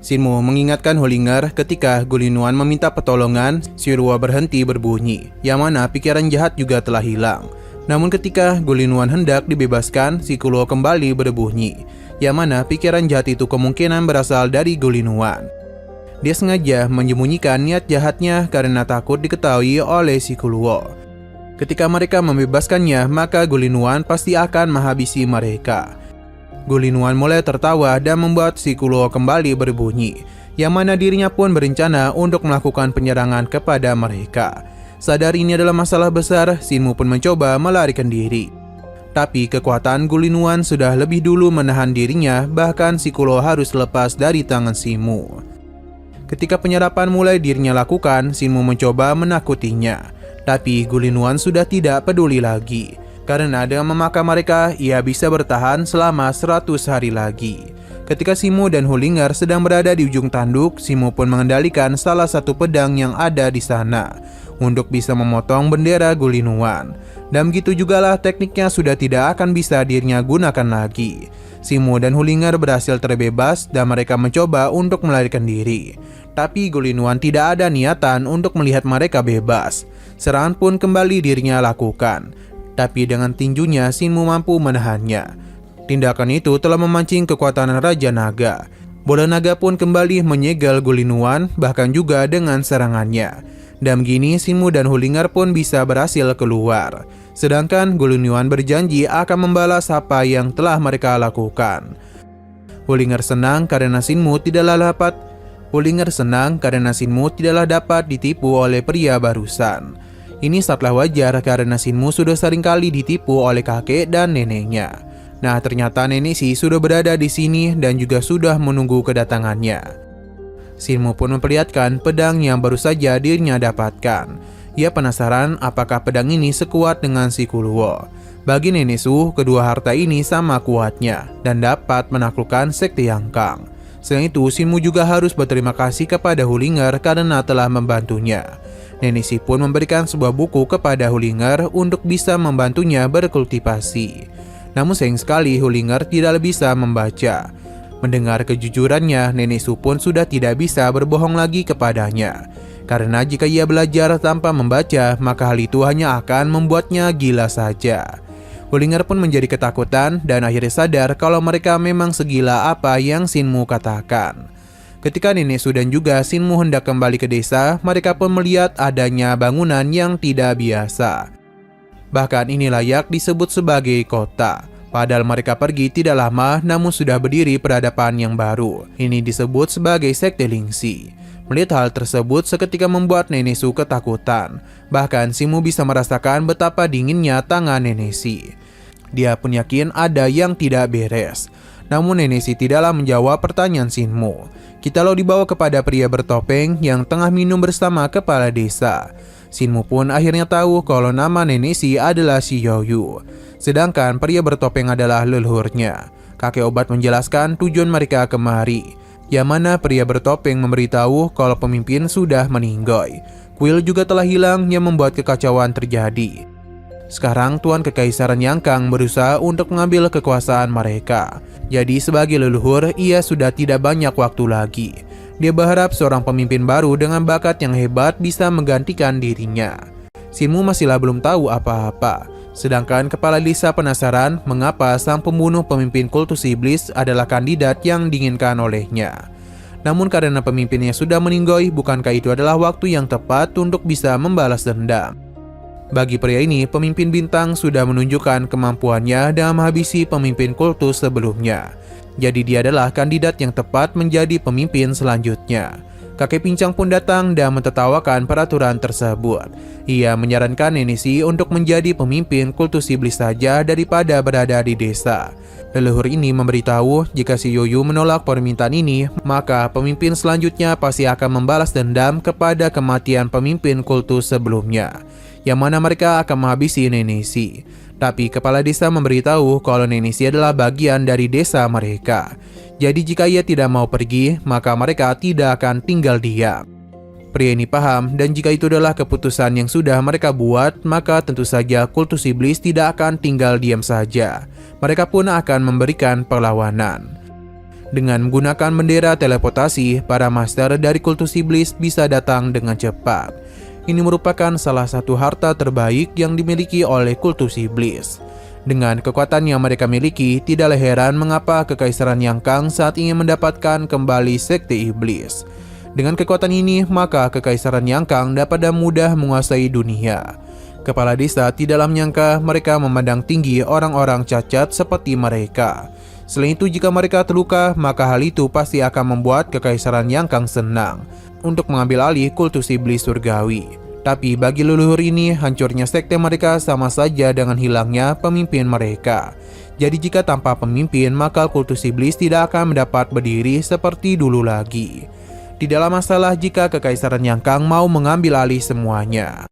S1: Shinmu mengingatkan Hulinger ketika Gulinuan meminta pertolongan, Shirua berhenti berbunyi, yang mana pikiran jahat juga telah hilang. Namun ketika Gulinuan hendak dibebaskan, Shikulo kembali berbunyi, yang mana pikiran jahat itu kemungkinan berasal dari Gulinuan. Dia sengaja menyembunyikan niat jahatnya karena takut diketahui oleh Shikulo. Ketika mereka membebaskannya, maka Gulinuan pasti akan menghabisi mereka. Gulinuan mulai tertawa dan membuat Shikulo kembali berbunyi, yang mana dirinya pun berencana untuk melakukan penyerangan kepada mereka. Sadar ini adalah masalah besar, Shinmu pun mencoba melarikan diri. Tapi kekuatan Gulinuan sudah lebih dulu menahan dirinya, bahkan Shikulo harus lepas dari tangan Shinmu. Ketika penyerapan mulai dirinya lakukan, Shinmu mencoba menakutinya. Tapi Gulinuan sudah tidak peduli lagi. Karena dengan memakan mereka, ia bisa bertahan selama 100 hari lagi. Ketika Shinmu dan Hulinger sedang berada di ujung tanduk, Shinmu pun mengendalikan salah satu pedang yang ada di sana untuk bisa memotong bendera Gulinuan. Dan begitu jugalah tekniknya sudah tidak akan bisa dirinya gunakan lagi. Shinmu dan Hulinger berhasil terbebas dan mereka mencoba untuk melarikan diri. Tapi Gulinuan tidak ada niatan untuk melihat mereka bebas. Serangan pun kembali dirinya lakukan. Tapi dengan tinjunya, Shinmu mampu menahannya. Tindakan itu telah memancing kekuatan Raja Naga. Bola naga pun kembali menyegel Gulinuan, bahkan juga dengan serangannya. Dan begini Shinmu dan Hulinger pun bisa berhasil keluar. Sedangkan Gulinuan berjanji akan membalas apa yang telah mereka lakukan. Hulinger senang karena Shinmu tidaklah dapat ditipu oleh pria barusan. Ini sangatlah wajar karena Shinmu sudah seringkali ditipu oleh kakek dan neneknya. Nah, ternyata nenek Si sudah berada di sini dan juga sudah menunggu kedatangannya. Shinmu pun memperlihatkan pedang yang baru saja dirinya dapatkan. Ia penasaran apakah pedang ini sekuat dengan Shikulo. Bagi nenek Su, kedua harta ini sama kuatnya dan dapat menaklukkan sekte Yang Kang. Selain itu, Shinmu juga harus berterima kasih kepada Hulinger karena telah membantunya. Nenek Si pun memberikan sebuah buku kepada Hulinger untuk bisa membantunya berkultivasi. Namun sayang sekali Hulinger tidak bisa membaca. Mendengar kejujurannya, Nenek Su pun sudah tidak bisa berbohong lagi kepadanya. Karena jika ia belajar tanpa membaca, maka hal itu hanya akan membuatnya gila saja. Hulinger pun menjadi ketakutan dan akhirnya sadar kalau mereka memang segila apa yang Shinmu katakan. Ketika Nenek Su dan juga Shinmu hendak kembali ke desa, mereka pun melihat adanya bangunan yang tidak biasa. Bahkan ini layak disebut sebagai kota. Padahal mereka pergi tidak lama, namun sudah berdiri peradaban yang baru. Ini disebut sebagai sekte Lingxi. Melihat hal tersebut seketika membuat Nenek Su ketakutan. Bahkan Shinmu bisa merasakan betapa dinginnya tangan Nenek Si. Dia pun yakin ada yang tidak beres. Namun Nenesi tidaklah menjawab pertanyaan Shinmu. Kita lalu dibawa kepada pria bertopeng yang tengah minum bersama kepala desa. Shinmu pun akhirnya tahu kalau nama Nenesi adalah Shi Youyu. Sedangkan pria bertopeng adalah leluhurnya. Kakek obat menjelaskan tujuan mereka kemari, yang mana pria bertopeng memberitahu kalau pemimpin sudah meninggal. Kuil juga telah hilang yang membuat kekacauan terjadi. Sekarang Tuan Kekaisaran Yang Kang berusaha untuk mengambil kekuasaan mereka. Jadi sebagai leluhur, ia sudah tidak banyak waktu lagi. Dia berharap seorang pemimpin baru dengan bakat yang hebat bisa menggantikan dirinya. Shinmu masihlah belum tahu apa-apa. Sedangkan kepala desa penasaran mengapa sang pembunuh pemimpin kultus iblis adalah kandidat yang diinginkan olehnya. Namun karena pemimpinnya sudah meninggal, bukankah itu adalah waktu yang tepat untuk bisa membalas dendam? Bagi pria ini, pemimpin bintang sudah menunjukkan kemampuannya dalam menghabisi pemimpin kultus sebelumnya. Jadi dia adalah kandidat yang tepat menjadi pemimpin selanjutnya. Kakek pincang pun datang dan mentertawakan peraturan tersebut. Ia menyarankan Nenesi untuk menjadi pemimpin kultus iblis saja daripada berada di desa. Leluhur ini memberitahu jika Shi Youyu menolak permintaan ini, maka pemimpin selanjutnya pasti akan membalas dendam kepada kematian pemimpin kultus sebelumnya, yang mana mereka akan menghabisi Nenesi. Tapi kepala desa memberitahu kalau Nenesi adalah bagian dari desa mereka. Jadi jika ia tidak mau pergi, maka mereka tidak akan tinggal diam. Pria ini paham, dan jika itu adalah keputusan yang sudah mereka buat, maka tentu saja kultus iblis tidak akan tinggal diam saja. Mereka pun akan memberikan perlawanan. Dengan menggunakan bendera teleportasi, para master dari kultus iblis bisa datang dengan cepat. Ini merupakan salah satu harta terbaik yang dimiliki oleh kultus iblis. Dengan kekuatan yang mereka miliki, tidaklah heran mengapa Kekaisaran Yang Kang saat ingin mendapatkan kembali sekte iblis. Dengan kekuatan ini, maka Kekaisaran Yang Kang dapat mudah menguasai dunia. Kepala desa tidaklah menyangka mereka memandang tinggi orang-orang cacat seperti mereka. Selain itu, jika mereka terluka, maka hal itu pasti akan membuat Kekaisaran Yang Kang senang untuk mengambil alih kultus iblis surgawi. Tapi bagi leluhur ini, hancurnya sekte mereka sama saja dengan hilangnya pemimpin mereka. Jadi jika tanpa pemimpin, maka kultus iblis tidak akan mendapat berdiri seperti dulu lagi. Tidaklah masalah jika Kekaisaran Yang Kang mau mengambil alih semuanya.